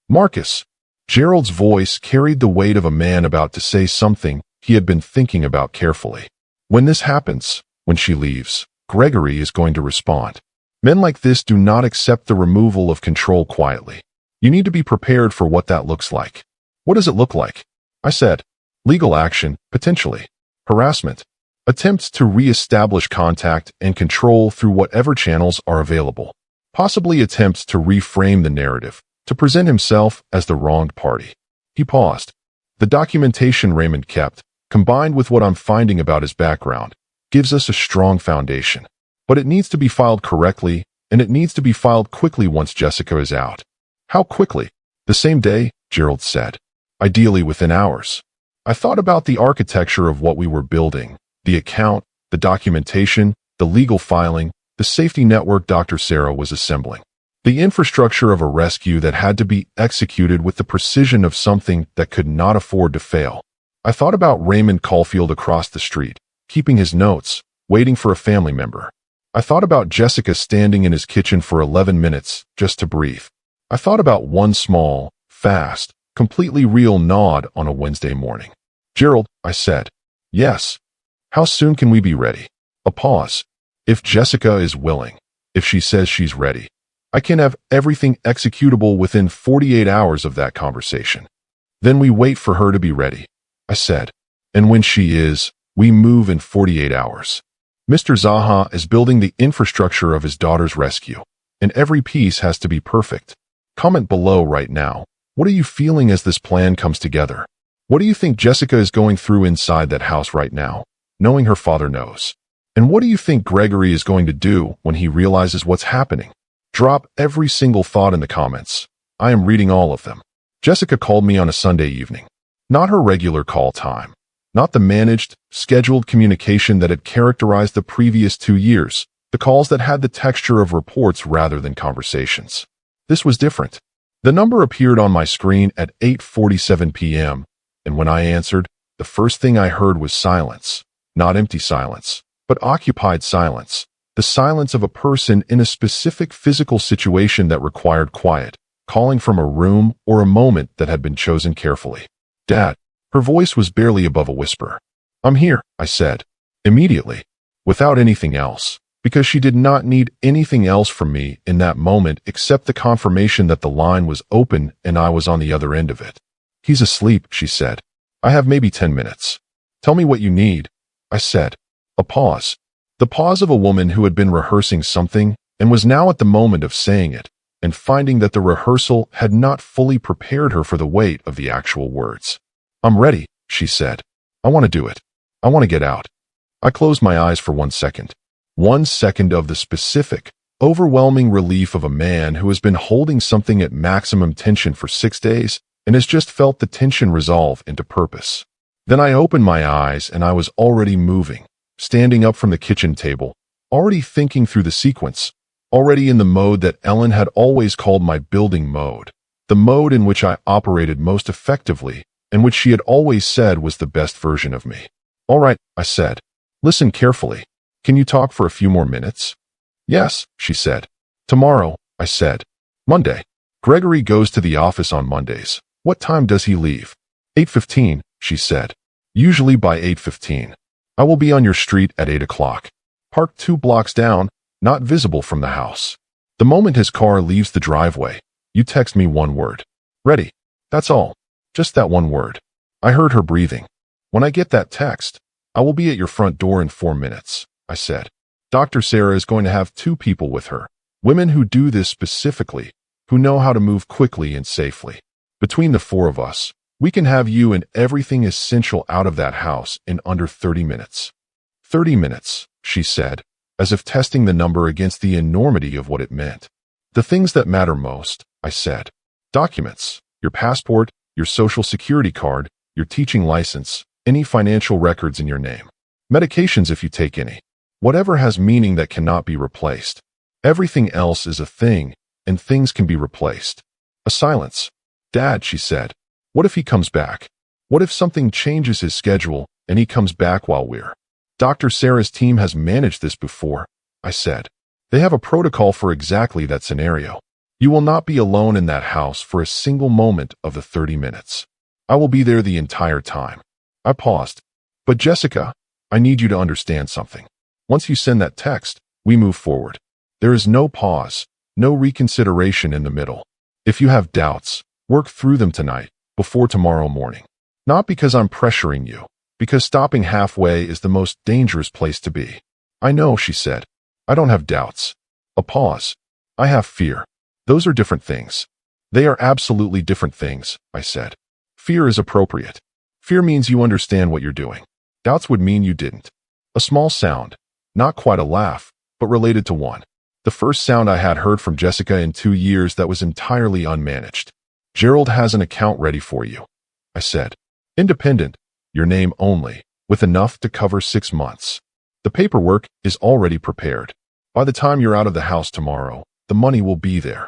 A: Marcus. Gerald's voice carried the weight of a man about to say something he had been thinking about carefully. When this happens, when she leaves, Gregory is going to respond. Men like this do not accept the removal of control quietly. You need to be prepared for what that looks like. What does it look like? I said. Legal action, potentially. Harassment. Attempts to re-establish contact and control through whatever channels are available. Possibly attempts to reframe the narrative, to present himself as the wronged party. He paused. The documentation Raymond kept, combined with what I'm finding about his background, gives us a strong foundation. But it needs to be filed correctly, and it needs to be filed quickly once Jessica is out. How quickly? The same day, Gerald said. Ideally within hours. I thought about the architecture of what we were building, the account, the documentation, the legal filing, the safety network Dr. Sarah was assembling. The infrastructure of a rescue that had to be executed with the precision of something that could not afford to fail. I thought about Raymond Caulfield across the street, keeping his notes, waiting for a family member. I thought about Jessica standing in his kitchen for 11 minutes just to breathe. I thought about one small, fast, completely real nod on a Wednesday morning. Gerald, I said. Yes. How soon can we be ready? A pause. If Jessica is willing, if she says she's ready, I can have everything executable within 48 hours of that conversation. Then we wait for her to be ready, I said. And when she is, we move in 48 hours. Mr. Zaha is building the infrastructure of his daughter's rescue, and every piece has to be perfect. Comment below right now. What are you feeling as this plan comes together? What do you think Jessica is going through inside that house right now, knowing her father knows? And what do you think Gregory is going to do when he realizes what's happening? Drop every single thought in the comments. I am reading all of them. Jessica called me on a Sunday evening. Not her regular call time. Not the managed, scheduled communication that had characterized the previous 2 years, the calls that had the texture of reports rather than conversations. This was different. The number appeared on my screen at 8:47 p.m., and when I answered, the first thing I heard was silence. Not empty silence, but occupied silence. The silence of a person in a specific physical situation that required quiet, calling from a room or a moment that had been chosen carefully. Dad. Her voice was barely above a whisper. I'm here, I said. Immediately. Without anything else. Because she did not need anything else from me in that moment except the confirmation that the line was open and I was on the other end of it. He's asleep, she said. I have maybe 10 minutes. Tell me what you need, I said. A pause. The pause of a woman who had been rehearsing something and was now at the moment of saying it, and finding that the rehearsal had not fully prepared her for the weight of the actual words. "I'm ready," she said. "I want to do it. I want to get out." I closed my eyes for 1 second. 1 second of the specific, overwhelming relief of a man who has been holding something at maximum tension for 6 days and has just felt the tension resolve into purpose. Then I opened my eyes and I was already moving, standing up from the kitchen table, already thinking through the sequence, already in the mode that Ellen had always called my building mode, the mode in which I operated most effectively and which she had always said was the best version of me. "All right," I said. "Listen carefully. Can you talk for a few more minutes?" "Yes," she said. "Tomorrow," I said. "Monday. Gregory goes to the office on Mondays. What time does he leave?" 8:15, she said. "Usually by 8:15. I will be on your street at 8 o'clock. Parked 2 blocks down, not visible from the house. The moment his car leaves the driveway, you text me one word. Ready. That's all. Just that one word." I heard her breathing. "When I get that text, I will be at your front door in 4 minutes, I said. "Dr. Sarah is going to have 2 people with her, women who do this specifically, who know how to move quickly and safely. Between the 4 of us, we can have you and everything essential out of that house in under 30 minutes. 30 minutes, she said, as if testing the number against the enormity of what it meant. "The things that matter most," I said. "Documents, your passport, your social security card, your teaching license, any financial records in your name. Medications if you take any. Whatever has meaning that cannot be replaced. Everything else is a thing, and things can be replaced." A silence. "Dad," she said, "what if he comes back? What if something changes his schedule and he comes back while we're—" "Dr. Sarah's team has managed this before," I said. "They have a protocol for exactly that scenario. You will not be alone in that house for a single moment of the 30 minutes. I will be there the entire time." I paused. "But Jessica, I need you to understand something. Once you send that text, we move forward. There is no pause, no reconsideration in the middle. If you have doubts, work through them tonight, before tomorrow morning. Not because I'm pressuring you, because stopping halfway is the most dangerous place to be." "I know," she said. "I don't have doubts." A pause. "I have fear. Those are different things." "They are absolutely different things," I said. "Fear is appropriate. Fear means you understand what you're doing. Doubts would mean you didn't." A small sound, not quite a laugh, but related to one. The first sound I had heard from Jessica in 2 years that was entirely unmanaged. "Gerald has an account ready for you," I said. "Independent, your name only, with enough to cover 6 months. The paperwork is already prepared. By the time you're out of the house tomorrow, the money will be there."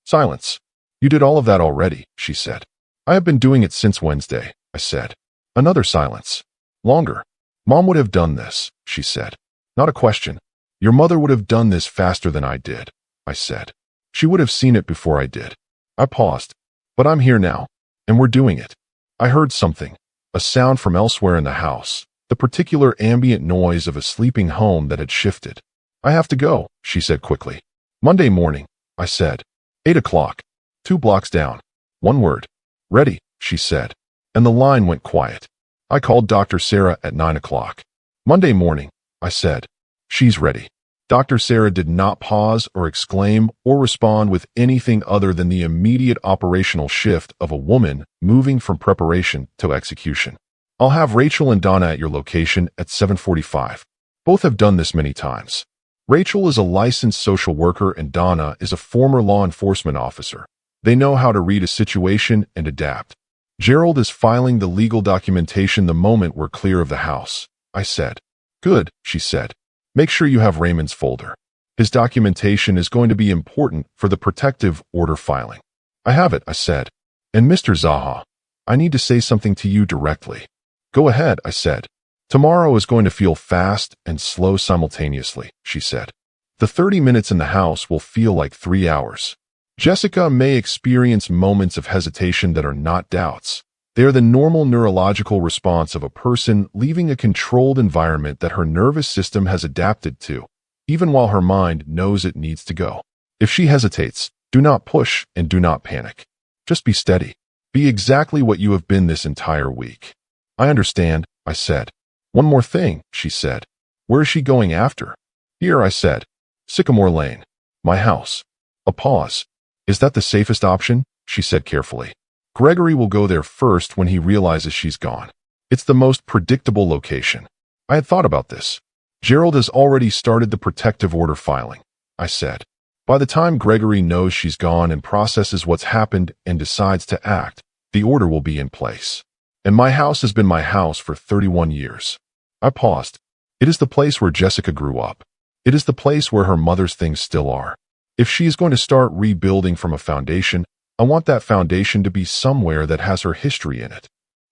A: Silence. "You did all of that already," she said. "I have been doing it since Wednesday," I said. Another silence. "Longer. Mom would have done this," she said. Not a question. "Your mother would have done this faster than I did," I said. "She would have seen it before I did." I paused. "But I'm here now, and we're doing it." I heard something, a sound from elsewhere in the house, the particular ambient noise of a sleeping home that had shifted. "I have to go," she said quickly. "Monday morning," I said. 8 o'clock. 2 blocks down. One word. "Ready," she said, and the line went quiet. I called Dr. Sarah at 9 o'clock. "Monday morning," I said. "She's ready." Dr. Sarah did not pause or exclaim or respond with anything other than the immediate operational shift of a woman moving from preparation to execution. "I'll have Rachel and Donna at your location at 7:45. Both have done this many times. Rachel is a licensed social worker and Donna is a former law enforcement officer. They know how to read a situation and adapt. Gerald is filing the legal documentation the moment we're clear of the house," I said. "Good," she said. "Make sure you have Raymond's folder. His documentation is going to be important for the protective order filing." "I have it," I said. "And Mr. Zaha, I need to say something to you directly." "Go ahead," I said. "Tomorrow is going to feel fast and slow simultaneously," she said. "The 30 minutes in the house will feel like 3 hours. Jessica may experience moments of hesitation that are not doubts. They are the normal neurological response of a person leaving a controlled environment that her nervous system has adapted to, even while her mind knows it needs to go. If she hesitates, do not push and do not panic. Just be steady. Be exactly what you have been this entire week." "I understand," I said. "One more thing," she said. "Where is she going after?" "Here," I said. "Sycamore Lane. My house." A pause. Is that the safest option? She said carefully. Gregory will go there first when he realizes she's gone. It's the most predictable location. I had thought about this. Gerald has already started the protective order filing, I said. By the time Gregory knows she's gone and processes what's happened and decides to act, the order will be in place. And my house has been my house for 31 years. I paused. It is the place where Jessica grew up. It is the place where her mother's things still are. If she is going to start rebuilding from a foundation, I want that foundation to be somewhere that has her history in it.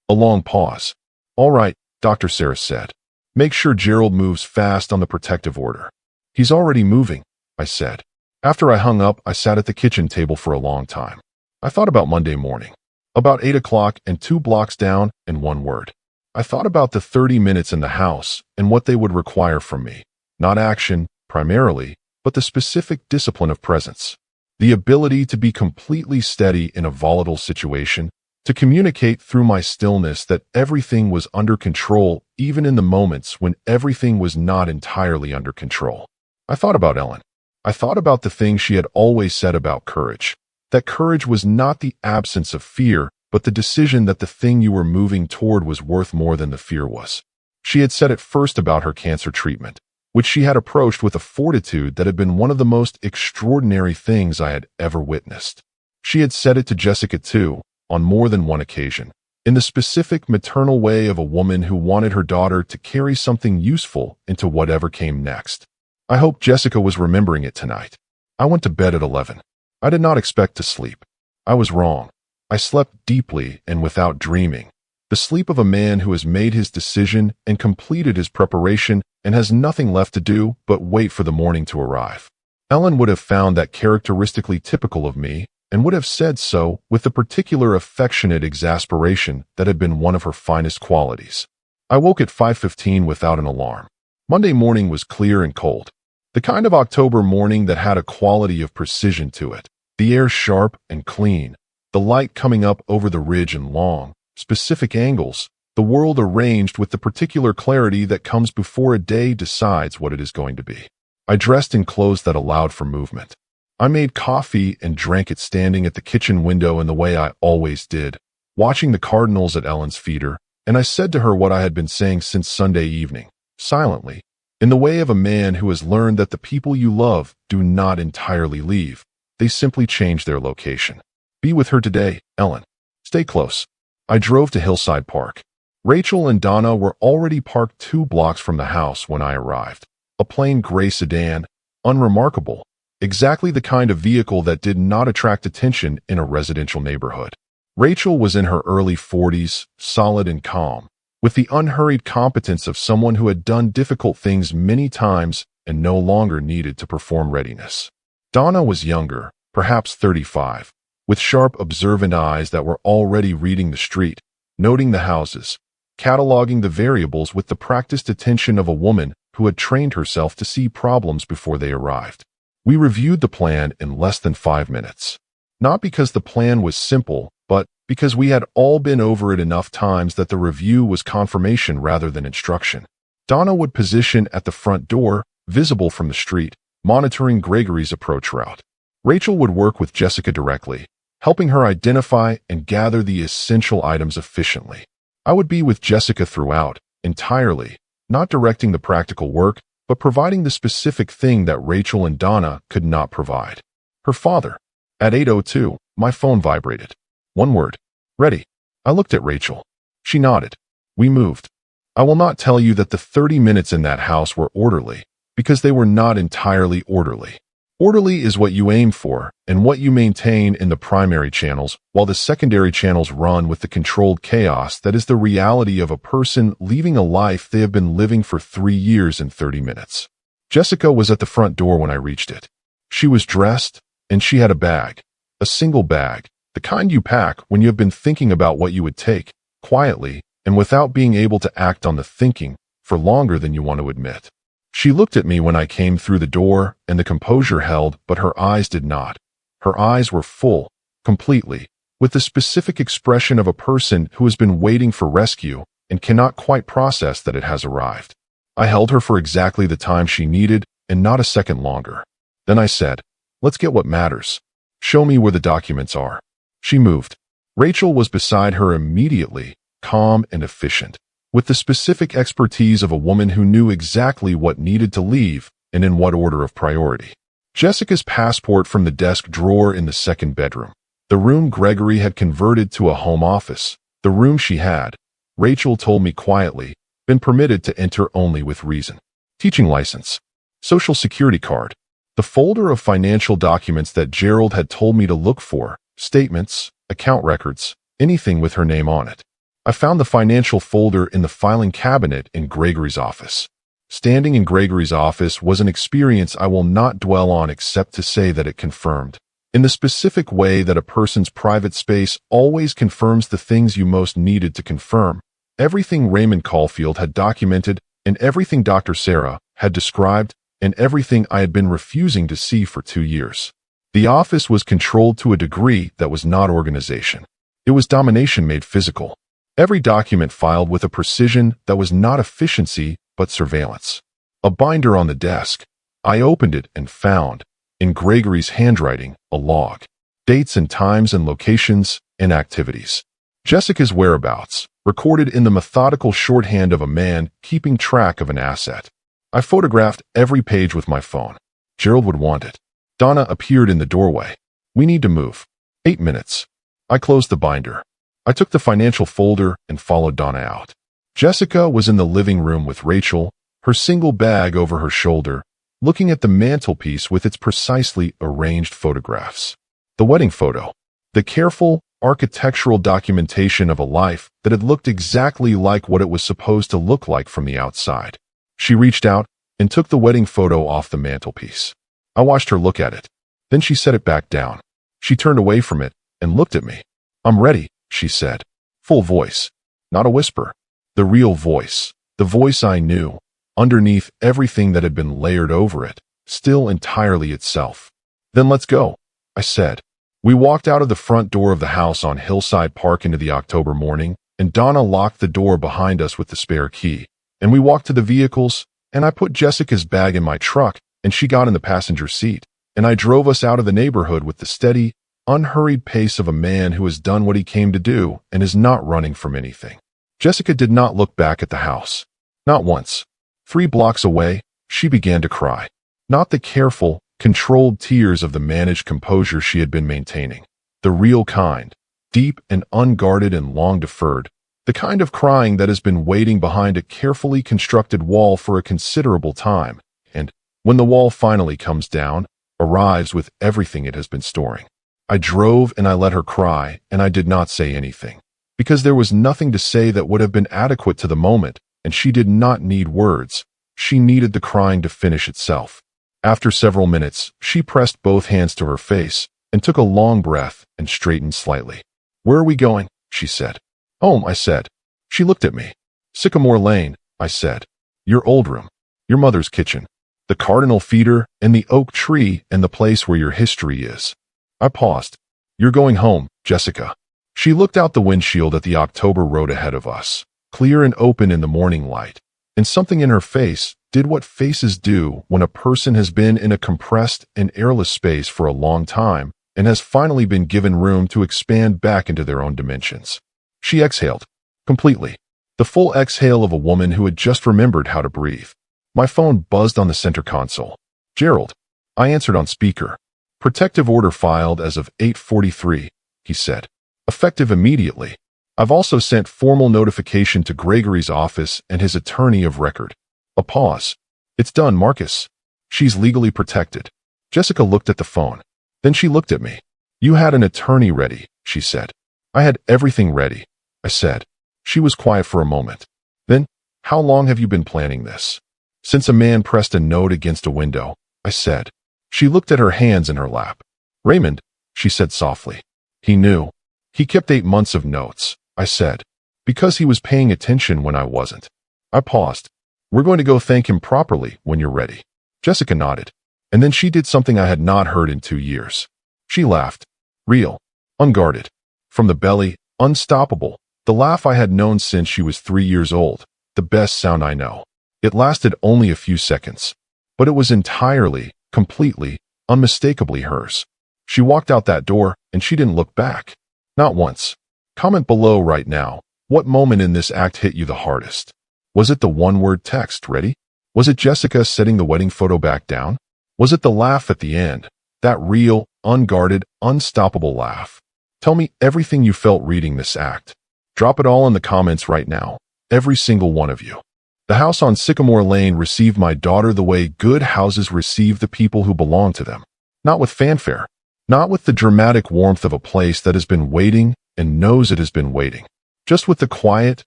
A: A long pause. All right, Dr. Sarah said. Make sure Gerald moves fast on the protective order. He's already moving, I said. After I hung up, I sat at the kitchen table for a long time. I thought about Monday morning. About 8 o'clock and 2 blocks down and one word. I thought about the 30 minutes in the house and what they would require from me. Not action, primarily, but the specific discipline of presence. The ability to be completely steady in a volatile situation, to communicate through my stillness that everything was under control even in the moments when everything was not entirely under control. I thought about Ellen. I thought about the thing she had always said about courage. That courage was not the absence of fear, but the decision that the thing you were moving toward was worth more than the fear was. She had said it first about her cancer treatment, which she had approached with a fortitude that had been one of the most extraordinary things I had ever witnessed. She had said it to Jessica too, on more than one occasion, in the specific maternal way of a woman who wanted her daughter to carry something useful into whatever came next. I hoped Jessica was remembering it tonight. I went to bed at 11. I did not expect to sleep. I was wrong. I slept deeply and without dreaming. The sleep of a man who has made his decision and completed his preparation and has nothing left to do but wait for the morning to arrive. Ellen would have found that characteristically typical of me and would have said so with the particular affectionate exasperation that had been one of her finest qualities. I woke at 5:15 without an alarm. Monday morning was clear and cold. The kind of October morning that had a quality of precision to it. The air sharp and clean, the light coming up over the ridge in long, specific angles, the world arranged with the particular clarity that comes before a day decides what it is going to be. I dressed in clothes that allowed for movement. I made coffee and drank it standing at the kitchen window in the way I always did, watching the cardinals at Ellen's feeder, and I said to her what I had been saying since Sunday evening, silently, in the way of a man who has learned that the people you love do not entirely leave. They simply change their location. Be with her today, Ellen. Stay close. I drove to Hillside Park. Rachel and Donna were already parked 2 blocks from the house when I arrived. A plain gray sedan, unremarkable, exactly the kind of vehicle that did not attract attention in a residential neighborhood. Rachel was in her early 40s, solid and calm, with the unhurried competence of someone who had done difficult things many times and no longer needed to perform readiness. Donna was younger, perhaps 35, with sharp, observant eyes that were already reading the street, noting the houses, cataloging the variables with the practiced attention of a woman who had trained herself to see problems before they arrived. We reviewed the plan in less than 5 minutes. Not because the plan was simple, but because we had all been over it enough times that the review was confirmation rather than instruction. Donna would position at the front door, visible from the street, monitoring Gregory's approach route. Rachel would work with Jessica directly, helping her identify and gather the essential items efficiently. I would be with Jessica throughout, entirely, not directing the practical work, but providing the specific thing that Rachel and Donna could not provide. Her father. At 8:02, my phone vibrated. One word. Ready. I looked at Rachel. She nodded. We moved. I will not tell you that the 30 minutes in that house were orderly, because they were not entirely orderly. Orderly is what you aim for and what you maintain in the primary channels, while the secondary channels run with the controlled chaos that is the reality of a person leaving a life they have been living for 3 years and 30 minutes. Jessica was at the front door when I reached it. She was dressed, and she had a bag. A single bag, the kind you pack when you have been thinking about what you would take, quietly, and without being able to act on the thinking for longer than you want to admit. She looked at me when I came through the door, and the composure held, but her eyes did not. Her eyes were full, completely, with the specific expression of a person who has been waiting for rescue and cannot quite process that it has arrived. I held her for exactly the time she needed, and not a second longer. Then I said, let's get what matters. Show me where the documents are. She moved. Rachel was beside her immediately, calm and efficient, with the specific expertise of a woman who knew exactly what needed to leave and in what order of priority. Jessica's passport from the desk drawer in the second bedroom. The room Gregory had converted to a home office. The room she had, Rachel told me quietly, been permitted to enter only with reason. Teaching license. Social security card. The folder of financial documents that Gerald had told me to look for. Statements, account records, anything with her name on it. I found the financial folder in the filing cabinet in Gregory's office. Standing in Gregory's office was an experience I will not dwell on except to say that it confirmed, in the specific way that a person's private space always confirms the things you most needed to confirm, everything Raymond Caulfield had documented and everything Dr. Sarah had described and everything I had been refusing to see for 2 years. The office was controlled to a degree that was not organization. It was domination made physical. Every document filed with a precision that was not efficiency but surveillance. A binder on the desk. I opened it and found, in Gregory's handwriting, a log. Dates and times and locations and activities. Jessica's whereabouts, recorded in the methodical shorthand of a man keeping track of an asset. I photographed every page with my phone. Gerald would want it. Donna appeared in the doorway. We need to move. 8 minutes. I closed the binder. I took the financial folder and followed Donna out. Jessica was in the living room with Rachel, her single bag over her shoulder, looking at the mantelpiece with its precisely arranged photographs. The wedding photo. The careful, architectural documentation of a life that had looked exactly like what it was supposed to look like from the outside. She reached out and took the wedding photo off the mantelpiece. I watched her look at it. Then she set it back down. She turned away from it and looked at me. I'm ready, she said. Full voice. Not a whisper. The real voice. The voice I knew, underneath everything that had been layered over it, still entirely itself. Then let's go, I said. We walked out of the front door of the house on Hillside Park into the October morning, and Donna locked the door behind us with the spare key. And we walked to the vehicles, and I put Jessica's bag in my truck, and she got in the passenger seat, and I drove us out of the neighborhood with the steady, unhurried pace of a man who has done what he came to do and is not running from anything. Jessica did not look back at the house. Not once. 3 blocks away, she began to cry. Not the careful, controlled tears of the managed composure she had been maintaining. The real kind, deep and unguarded and long deferred, the kind of crying that has been waiting behind a carefully constructed wall for a considerable time, and, when the wall finally comes down, arrives with everything it has been storing. I drove and I let her cry, and I did not say anything, because there was nothing to say that would have been adequate to the moment, and she did not need words. She needed the crying to finish itself. After several minutes, she pressed both hands to her face and took a long breath and straightened slightly. Where are we going? She said. Home, I said. She looked at me. Sycamore Lane, I said. Your old room. Your mother's kitchen. The cardinal feeder and the oak tree and the place where your history is. I paused. You're going home, Jessica. She looked out the windshield at the October road ahead of us, clear and open in the morning light, and something in her face did what faces do when a person has been in a compressed and airless space for a long time and has finally been given room to expand back into their own dimensions. She exhaled, completely, the full exhale of a woman who had just remembered how to breathe. My phone buzzed on the center console. Gerald. I answered on speaker. Protective order filed as of 8:43, he said. Effective immediately. I've also sent formal notification to Gregory's office and his attorney of record. A pause. It's done, Marcus. She's legally protected. Jessica looked at the phone. Then she looked at me. You had an attorney ready, she said. I had everything ready, I said. She was quiet for a moment. Then, how long have you been planning this? Since a man pressed a note against a window, I said. She looked at her hands in her lap. Raymond, she said softly. He knew. He kept 8 months of notes, I said, because he was paying attention when I wasn't. I paused. We're going to go thank him properly when you're ready. Jessica nodded. And then she did something I had not heard in 2 years. She laughed. Real. Unguarded. From the belly, unstoppable. The laugh I had known since she was 3 years old. The best sound I know. It lasted only a few seconds. But it was entirely, completely, unmistakably hers. She walked out that door, and she didn't look back. Not once. Comment below right now. What moment in this act hit you the hardest? Was it the one-word text, ready? Was it Jessica setting the wedding photo back down? Was it the laugh at the end? That real, unguarded, unstoppable laugh. Tell me everything you felt reading this act. Drop it all in the comments right now. Every single one of you. The house on Sycamore Lane received my daughter the way good houses receive the people who belong to them. Not with fanfare. Not with the dramatic warmth of a place that has been waiting and knows it has been waiting. Just with the quiet,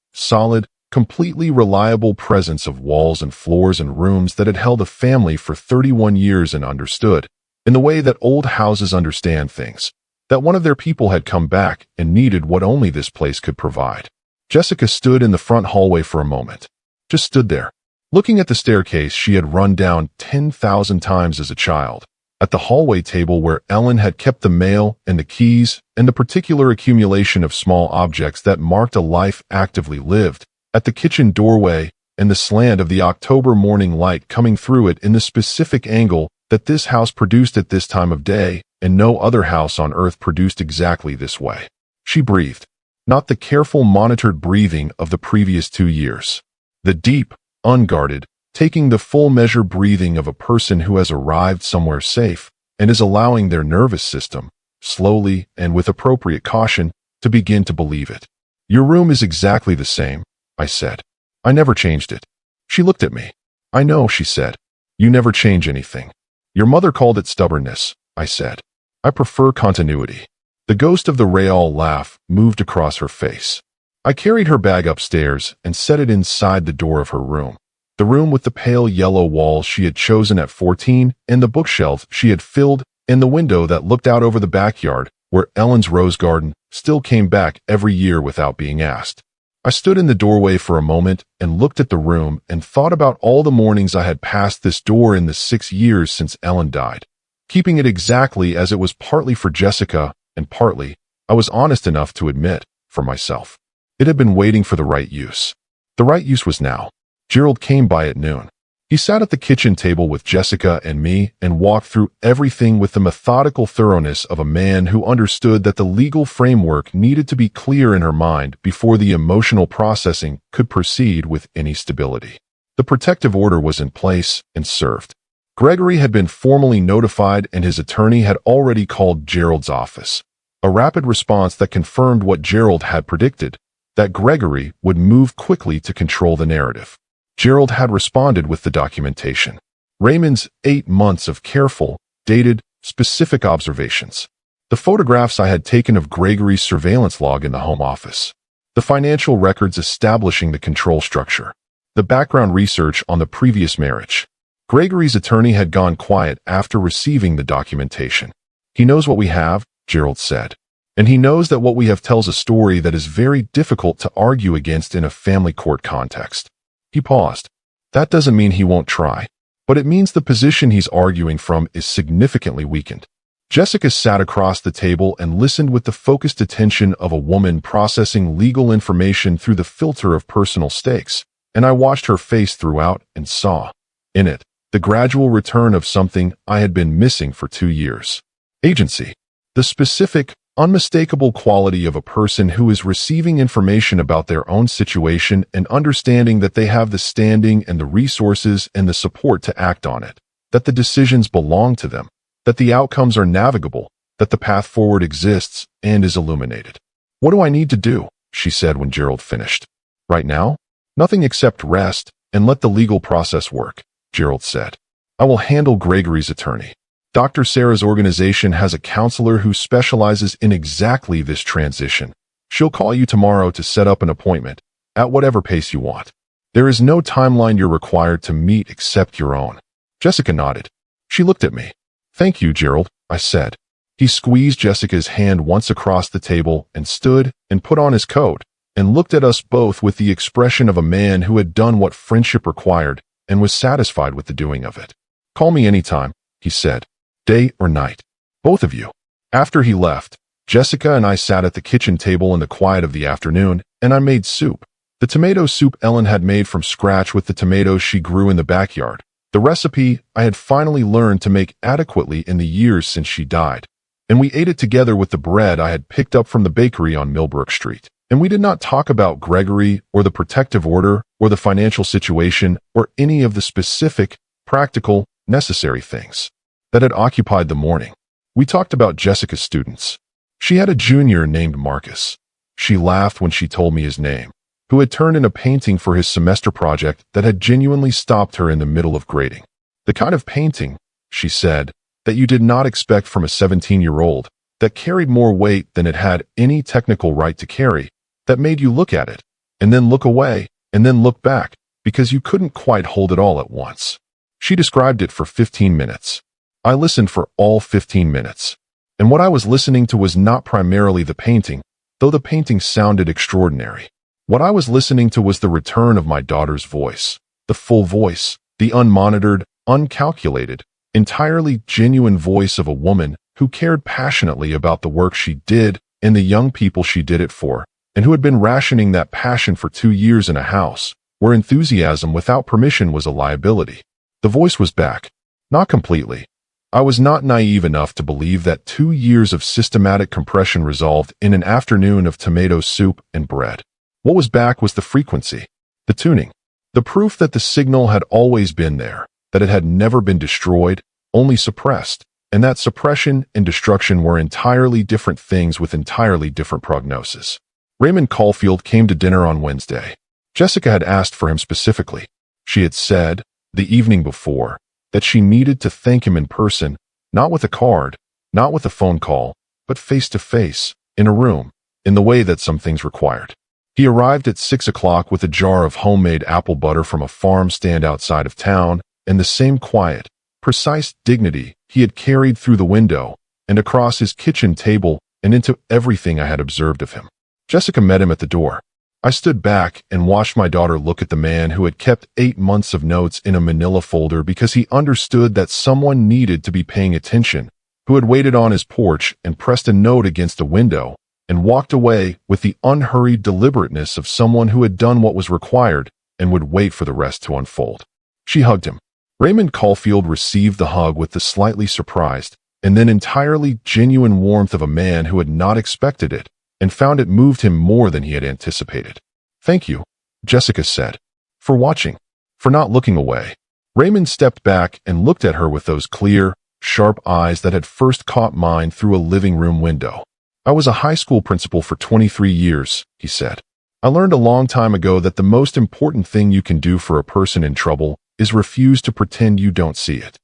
A: solid, completely reliable presence of walls and floors and rooms that had held a family for 31 years and understood, in the way that old houses understand things, that one of their people had come back and needed what only this place could provide. Jessica stood in the front hallway for a moment. Just stood there, looking at the staircase she had run down 10,000 times as a child, at the hallway table where Ellen had kept the mail and the keys and the particular accumulation of small objects that marked a life actively lived, at the kitchen doorway and the slant of the October morning light coming through it in the specific angle that this house produced at this time of day, and no other house on earth produced exactly this way. She breathed, not the careful, monitored breathing of the previous 2 years. The deep, unguarded, taking the full measure breathing of a person who has arrived somewhere safe and is allowing their nervous system, slowly and with appropriate caution, to begin to believe it. Your room is exactly the same, I said. I never changed it. She looked at me. I know, she said. You never change anything. Your mother called it stubbornness, I said. I prefer continuity. The ghost of the Real laugh moved across her face. I carried her bag upstairs and set it inside the door of her room. The room with the pale yellow walls she had chosen at 14, and the bookshelf she had filled, and the window that looked out over the backyard, where Ellen's rose garden still came back every year without being asked. I stood in the doorway for a moment and looked at the room and thought about all the mornings I had passed this door in the 6 years since Ellen died, keeping it exactly as it was, partly for Jessica and partly, I was honest enough to admit, for myself. It had been waiting for the right use. The right use was now. Gerald came by at noon. He sat at the kitchen table with Jessica and me and walked through everything with the methodical thoroughness of a man who understood that the legal framework needed to be clear in her mind before the emotional processing could proceed with any stability. The protective order was in place and served. Gregory had been formally notified and his attorney had already called Gerald's office. A rapid response that confirmed what Gerald had predicted, that Gregory would move quickly to control the narrative. Gerald had responded with the documentation. Raymond's 8 months of careful, dated, specific observations. The photographs I had taken of Gregory's surveillance log in the home office. The financial records establishing the control structure. The background research on the previous marriage. Gregory's attorney had gone quiet after receiving the documentation. He knows what we have, Gerald said. And he knows that what we have tells a story that is very difficult to argue against in a family court context. He paused. That doesn't mean he won't try, but it means the position he's arguing from is significantly weakened. Jessica sat across the table and listened with the focused attention of a woman processing legal information through the filter of personal stakes, and I watched her face throughout and saw, in it, the gradual return of something I had been missing for 2 years. Agency. The specific, unmistakable quality of a person who is receiving information about their own situation and understanding that they have the standing and the resources and the support to act on it, that the decisions belong to them, that the outcomes are navigable, that the path forward exists and is illuminated. What do I need to do? She said when Gerald finished. Right now? Nothing except rest and let the legal process work, Gerald said. I will handle Gregory's attorney. Dr. Sarah's organization has a counselor who specializes in exactly this transition. She'll call you tomorrow to set up an appointment, at whatever pace you want. There is no timeline you're required to meet except your own. Jessica nodded. She looked at me. Thank you, Gerald, I said. He squeezed Jessica's hand once across the table and stood and put on his coat and looked at us both with the expression of a man who had done what friendship required and was satisfied with the doing of it. Call me anytime, he said. Day or night. Both of you. After he left, Jessica and I sat at the kitchen table in the quiet of the afternoon, and I made soup. The tomato soup Ellen had made from scratch with the tomatoes she grew in the backyard. The recipe I had finally learned to make adequately in the years since she died. and we ate it together with the bread I had picked up from the bakery on Millbrook Street. And we did not talk about Gregory or the protective order or the financial situation or any of the specific, practical, necessary things that had occupied the morning. We talked about Jessica's students. She had a junior named Marcus. She laughed when she told me his name, who had turned in a painting for his semester project that had genuinely stopped her in the middle of grading. The kind of painting, she said, that you did not expect from a 17-year-old, that carried more weight than it had any technical right to carry, that made you look at it, and then look away, and then look back, because you couldn't quite hold it all at once. She described it for 15 minutes. I listened for all 15 minutes. And what I was listening to was not primarily the painting, though the painting sounded extraordinary. What I was listening to was the return of my daughter's voice, the full voice, the unmonitored, uncalculated, entirely genuine voice of a woman who cared passionately about the work she did and the young people she did it for, and who had been rationing that passion for 2 years in a house where enthusiasm without permission was a liability. The voice was back. Not completely. I was not naive enough to believe that 2 years of systematic compression resolved in an afternoon of tomato soup and bread. What was back was the frequency, the tuning, the proof that the signal had always been there, that it had never been destroyed, only suppressed, and that suppression and destruction were entirely different things with entirely different prognosis. Raymond Caulfield came to dinner on Wednesday. Jessica had asked for him specifically. She had said, the evening before, that she needed to thank him in person, not with a card, not with a phone call, but face-to-face, in a room, in the way that some things required. He arrived at 6 o'clock with a jar of homemade apple butter from a farm stand outside of town, and the same quiet, precise dignity he had carried through the window and across his kitchen table and into everything I had observed of him. Jessica met him at the door. I stood back and watched my daughter look at the man who had kept 8 months of notes in a manila folder because he understood that someone needed to be paying attention, who had waited on his porch and pressed a note against a window and walked away with the unhurried deliberateness of someone who had done what was required and would wait for the rest to unfold. She hugged him. Raymond Caulfield received the hug with the slightly surprised and then entirely genuine warmth of a man who had not expected it and found it moved him more than he had anticipated. Thank you, Jessica said, for watching, for not looking away. Raymond stepped back and looked at her with those clear, sharp eyes that had first caught mine through a living room window. I was a high school principal for 23 years, he said. I learned a long time ago that the most important thing you can do for a person in trouble is refuse to pretend you don't see it.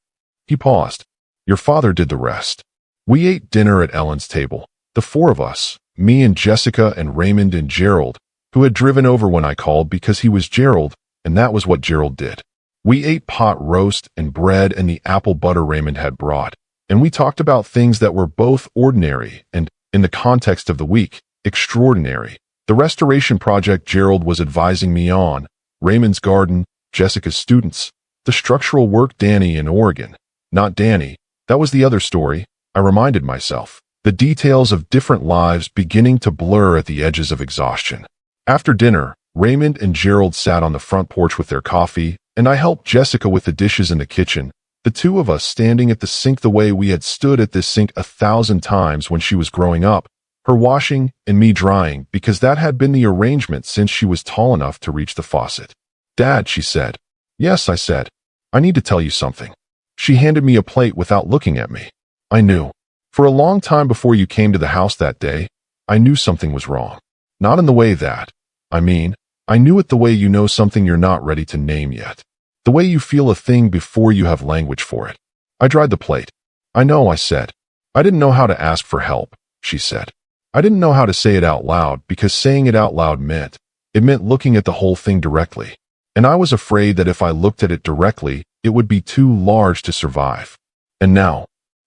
A: He paused. Your father did the rest. We ate dinner at Ellen's table, the four of us, me and Jessica and Raymond and Gerald, who had driven over when I called because he was Gerald, and that was what Gerald did. We ate pot roast and bread and the apple butter Raymond had brought, and we talked about things that were both ordinary and, in the context of the week, extraordinary. The restoration project Gerald was advising me on, Raymond's garden, Jessica's students, the structural work Danny in Oregon. Not Danny, that was the other story, I reminded myself. The details of different lives beginning to blur at the edges of exhaustion. After dinner, Raymond and Gerald sat on the front porch with their coffee, and I helped Jessica with the dishes in the kitchen, the two of us standing at the sink the way we had stood at this sink 1,000 times when she was growing up, her washing and me drying, because that had been the arrangement since she was tall enough to reach the faucet. Dad, she said. Yes, I said. I need to tell you something. She handed me a plate without looking at me. I knew. For a long time before you came to the house that day, I knew something was wrong. Not in the way that, I knew it the way you know something you're not ready to name yet. The way you feel a thing before you have language for it. I dried the plate. I know, I said. I didn't know how to ask for help, she said. I didn't know how to say it out loud because saying it out loud meant looking at the whole thing directly. And I was afraid that if I looked at it directly, it would be too large to survive. And now,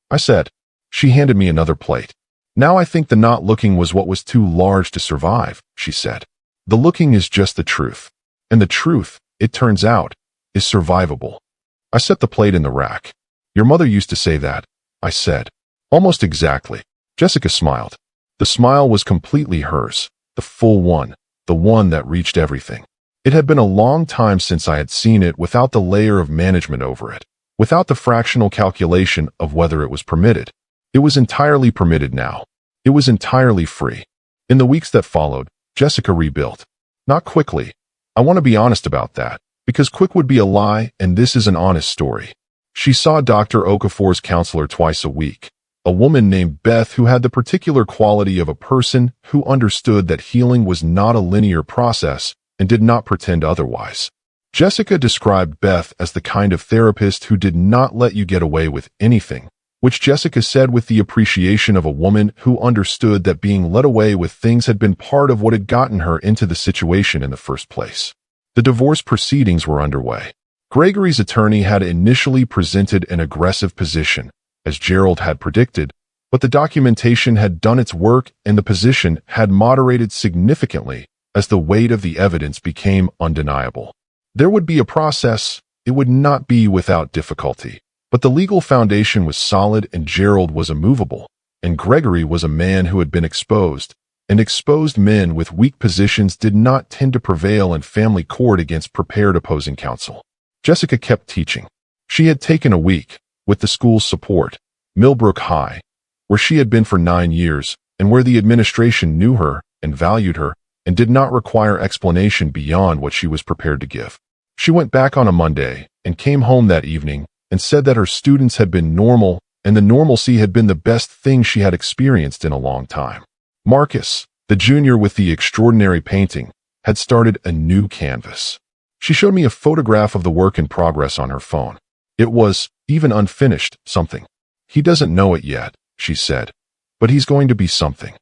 A: I said. She handed me another plate. Now I think the not looking was what was too large to survive, she said. The looking is just the truth. And the truth, it turns out, is survivable. I set the plate in the rack. Your mother used to say that, I said. Almost exactly. Jessica smiled. The smile was completely hers, the full one, the one that reached everything. It had been a long time since I had seen it without the layer of management over it, without the fractional calculation of whether it was permitted. It was entirely permitted now. It was entirely free. In the weeks that followed, Jessica rebuilt. Not quickly. I want to be honest about that, because quick would be a lie, and this is an honest story. She saw Dr. Okafor's counselor twice a week, a woman named Beth who had the particular quality of a person who understood that healing was not a linear process and did not pretend otherwise. Jessica described Beth as the kind of therapist who did not let you get away with anything, which Jessica said with the appreciation of a woman who understood that being led away with things had been part of what had gotten her into the situation in the first place. The divorce proceedings were underway. Gregory's attorney had initially presented an aggressive position, as Gerald had predicted, but the documentation had done its work and the position had moderated significantly as the weight of the evidence became undeniable. There would be a process. It would not be without difficulty. But the legal foundation was solid and Gerald was immovable, and Gregory was a man who had been exposed, and exposed men with weak positions did not tend to prevail in family court against prepared opposing counsel. Jessica kept teaching. She had taken a week, with the school's support, Millbrook High, where she had been for 9 years, and where the administration knew her and valued her, and did not require explanation beyond what she was prepared to give. She went back on a Monday, and came home that evening, and said that her students had been normal, and the normalcy had been the best thing she had experienced in a long time. Marcus, the junior with the extraordinary painting, had started a new canvas. She showed me a photograph of the work in progress on her phone. It was, even unfinished, something. He doesn't know it yet, she said, but he's going to be something.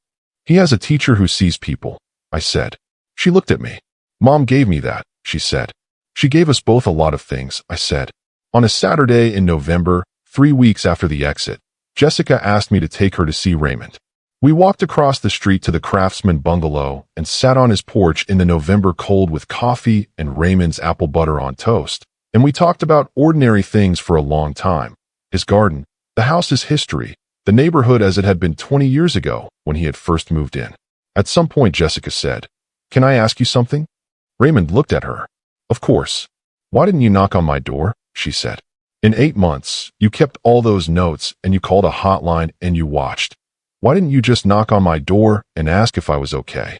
A: He has a teacher who sees people, I said. She looked at me. Mom gave me that, she said. She gave us both a lot of things, I said. On a Saturday in November, 3 weeks after the exit, Jessica asked me to take her to see Raymond. We walked across the street to the craftsman bungalow and sat on his porch in the November cold with coffee and Raymond's apple butter on toast, and we talked about ordinary things for a long time. His garden, the house's history, the neighborhood as it had been 20 years ago when he had first moved in. At some point, Jessica said, "Can I ask you something?" Raymond looked at her. "Of course. Why didn't you knock on my door?" she said. "In 8 months, you kept all those notes and you called a hotline and you watched. Why didn't you just knock on my door and ask if I was okay?"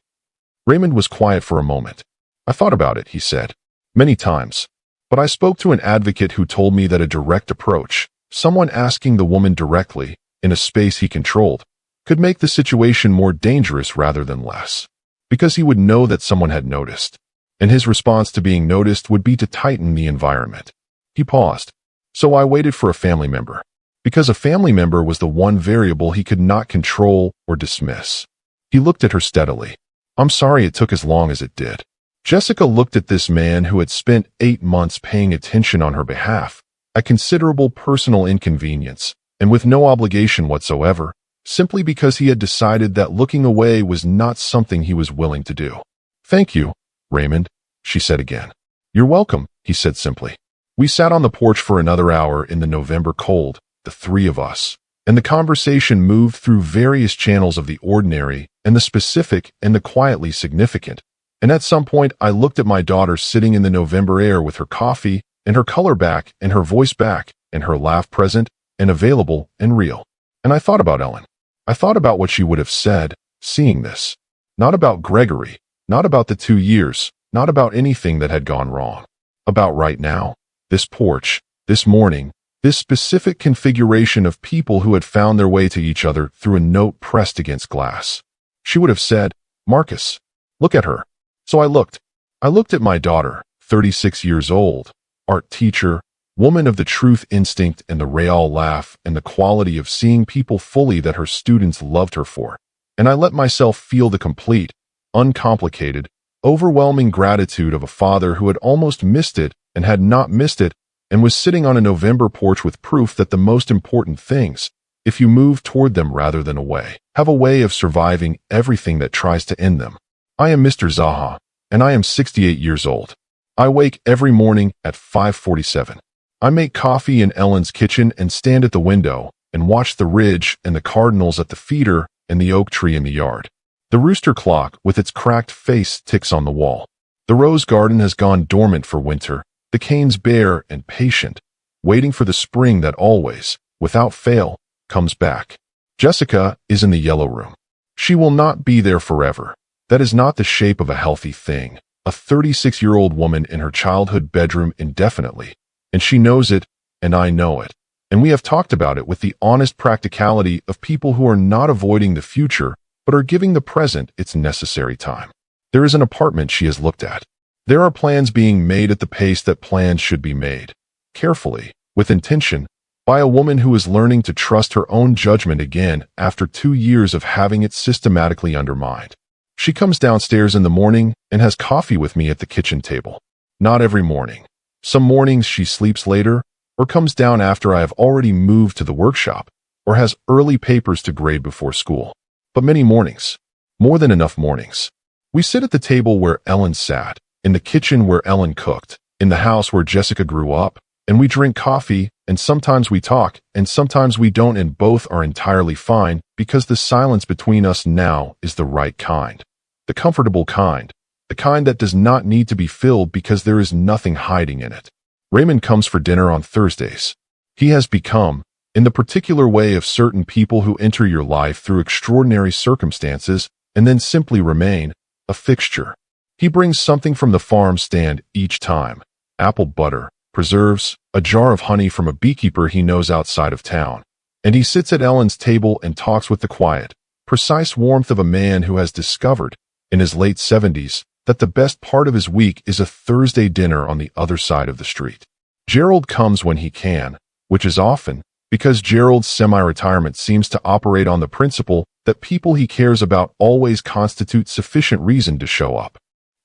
A: Raymond was quiet for a moment. "I thought about it," he said, "many times. But I spoke to an advocate who told me that a direct approach, someone asking the woman directly, in a space he controlled, could make the situation more dangerous rather than less. Because he would know that someone had noticed. And his response to being noticed would be to tighten the environment." He paused. "So I waited for a family member. Because a family member was the one variable he could not control or dismiss." He looked at her steadily. "I'm sorry it took as long as it did." Jessica looked at this man who had spent 8 months paying attention on her behalf, at considerable personal inconvenience, and with no obligation whatsoever, simply because he had decided that looking away was not something he was willing to do. "Thank you, Raymond," she said again. "You're welcome," he said simply. We sat on the porch for another hour in the November cold, the three of us, and the conversation moved through various channels of the ordinary and the specific and the quietly significant. And at some point, I looked at my daughter sitting in the November air with her coffee and her color back and her voice back and her laugh present and available and real. And I thought about Ellen. I thought about what she would have said, seeing this. Not about Gregory, not about the 2 years, not about anything that had gone wrong. About right now. This porch, this morning, this specific configuration of people who had found their way to each other through a note pressed against glass. She would have said, "Marcus, look at her." So I looked. I looked at my daughter, 36 years old, art teacher, woman of the truth instinct and the real laugh and the quality of seeing people fully that her students loved her for. And I let myself feel the complete, uncomplicated, overwhelming gratitude of a father who had almost missed it and had not missed it, and was sitting on a November porch with proof that the most important things, if you move toward them rather than away, have a way of surviving everything that tries to end them. I am Mr. Zaha, and I am 68 years old. I wake every morning at 5:47. I make coffee in Ellen's kitchen and stand at the window and watch the ridge and the cardinals at the feeder and the oak tree in the yard. The rooster clock with its cracked face ticks on the wall. The rose garden has gone dormant for winter. The cane's bare and patient, waiting for the spring that always, without fail, comes back. Jessica is in the yellow room. She will not be there forever. That is not the shape of a healthy thing. A 36-year-old woman in her childhood bedroom indefinitely. And she knows it, and I know it. And we have talked about it with the honest practicality of people who are not avoiding the future, but are giving the present its necessary time. There is an apartment she has looked at. There are plans being made at the pace that plans should be made. Carefully, with intention, by a woman who is learning to trust her own judgment again after 2 years of having it systematically undermined. She comes downstairs in the morning and has coffee with me at the kitchen table. Not every morning. Some mornings she sleeps later, or comes down after I have already moved to the workshop, or has early papers to grade before school. But many mornings. More than enough mornings. We sit at the table where Ellen sat, in the kitchen where Ellen cooked, in the house where Jessica grew up, and we drink coffee, and sometimes we talk, and sometimes we don't, and both are entirely fine because the silence between us now is the right kind. The comfortable kind. The kind that does not need to be filled because there is nothing hiding in it. Raymond comes for dinner on Thursdays. He has become, in the particular way of certain people who enter your life through extraordinary circumstances and then simply remain, a fixture. He brings something from the farm stand each time. Apple butter, preserves, a jar of honey from a beekeeper he knows outside of town. And he sits at Ellen's table and talks with the quiet, precise warmth of a man who has discovered, in his late 70s, that the best part of his week is a Thursday dinner on the other side of the street. Gerald comes when he can, which is often, because Gerald's semi-retirement seems to operate on the principle that people he cares about always constitute sufficient reason to show up.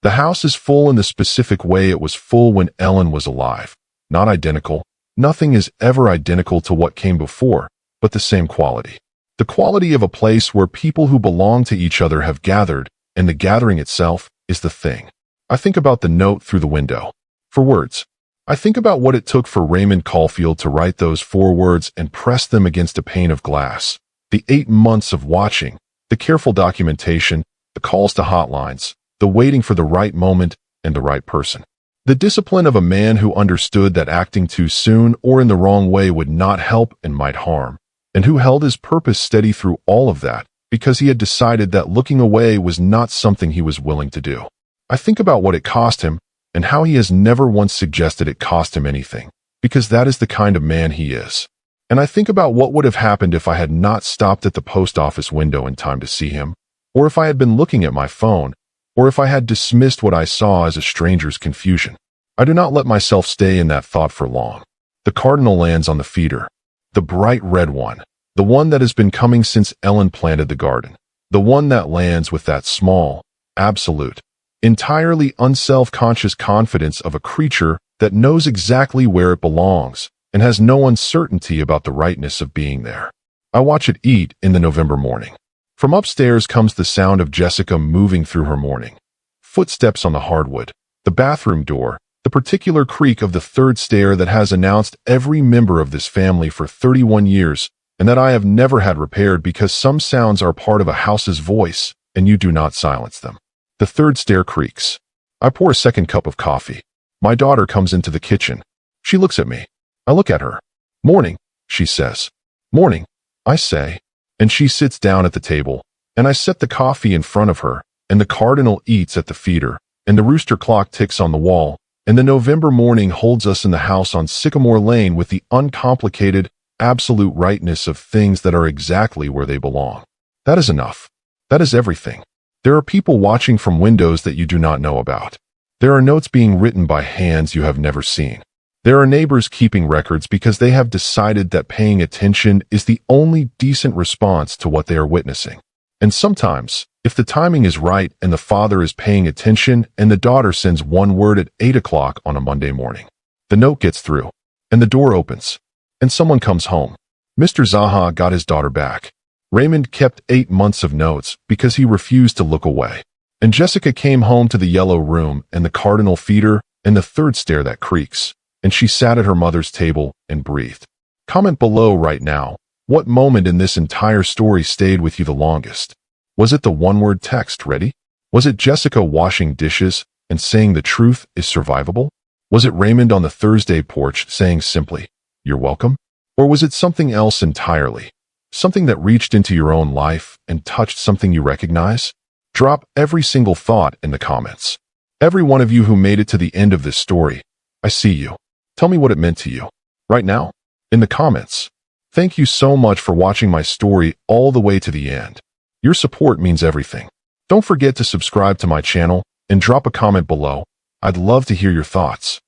A: The house is full in the specific way it was full when Ellen was alive. Not identical. Nothing is ever identical to what came before, but the same quality. The quality of a place where people who belong to each other have gathered, and the gathering itself is the thing. I think about the note through the window. For words. I think about what it took for Raymond Caulfield to write those 4 words and press them against a pane of glass. The 8 months of watching, the careful documentation, the calls to hotlines, the waiting for the right moment and the right person. The discipline of a man who understood that acting too soon or in the wrong way would not help and might harm, and who held his purpose steady through all of that because he had decided that looking away was not something he was willing to do. I think about what it cost him and how he has never once suggested it cost him anything, because that is the kind of man he is. And I think about what would have happened if I had not stopped at the post office window in time to see him, or if I had been looking at my phone, or if I had dismissed what I saw as a stranger's confusion. I do not let myself stay in that thought for long. The cardinal lands on the feeder. The bright red one. The one that has been coming since Ellen planted the garden. The one that lands with that small, absolute, entirely unself-conscious confidence of a creature that knows exactly where it belongs and has no uncertainty about the rightness of being there. I watch it eat in the November morning. From upstairs comes the sound of Jessica moving through her morning. Footsteps on the hardwood, the bathroom door, the particular creak of the 3rd stair that has announced every member of this family for 31 years and that I have never had repaired because some sounds are part of a house's voice and you do not silence them. The 3rd stair creaks. I pour a 2nd cup of coffee. My daughter comes into the kitchen. She looks at me. I look at her. "Morning," she says. "Morning," I say. And she sits down at the table, and I set the coffee in front of her, and the cardinal eats at the feeder, and the rooster clock ticks on the wall, and the November morning holds us in the house on Sycamore Lane with the uncomplicated, absolute rightness of things that are exactly where they belong. That is enough. That is everything. There are people watching from windows that you do not know about. There are notes being written by hands you have never seen. There are neighbors keeping records because they have decided that paying attention is the only decent response to what they are witnessing. And sometimes, if the timing is right and the father is paying attention and the daughter sends one word at 8 o'clock on a Monday morning, the note gets through, and the door opens, and someone comes home. Mr. Zaha got his daughter back. Raymond kept 8 months of notes because he refused to look away. And Jessica came home to the yellow room and the cardinal feeder and the 3rd stair that creaks. And she sat at her mother's table and breathed. Comment below right now, what moment in this entire story stayed with you the longest? Was it the one-word text, "ready"? Was it Jessica washing dishes and saying the truth is survivable? Was it Raymond on the Thursday porch saying simply, "You're welcome"? Or was it something else entirely? Something that reached into your own life and touched something you recognize? Drop every single thought in the comments. Every one of you who made it to the end of this story, I see you. Tell me what it meant to you. Right now, in the comments. Thank you so much for watching my story all the way to the end. Your support means everything. Don't forget to subscribe to my channel and drop a comment below. I'd love to hear your thoughts.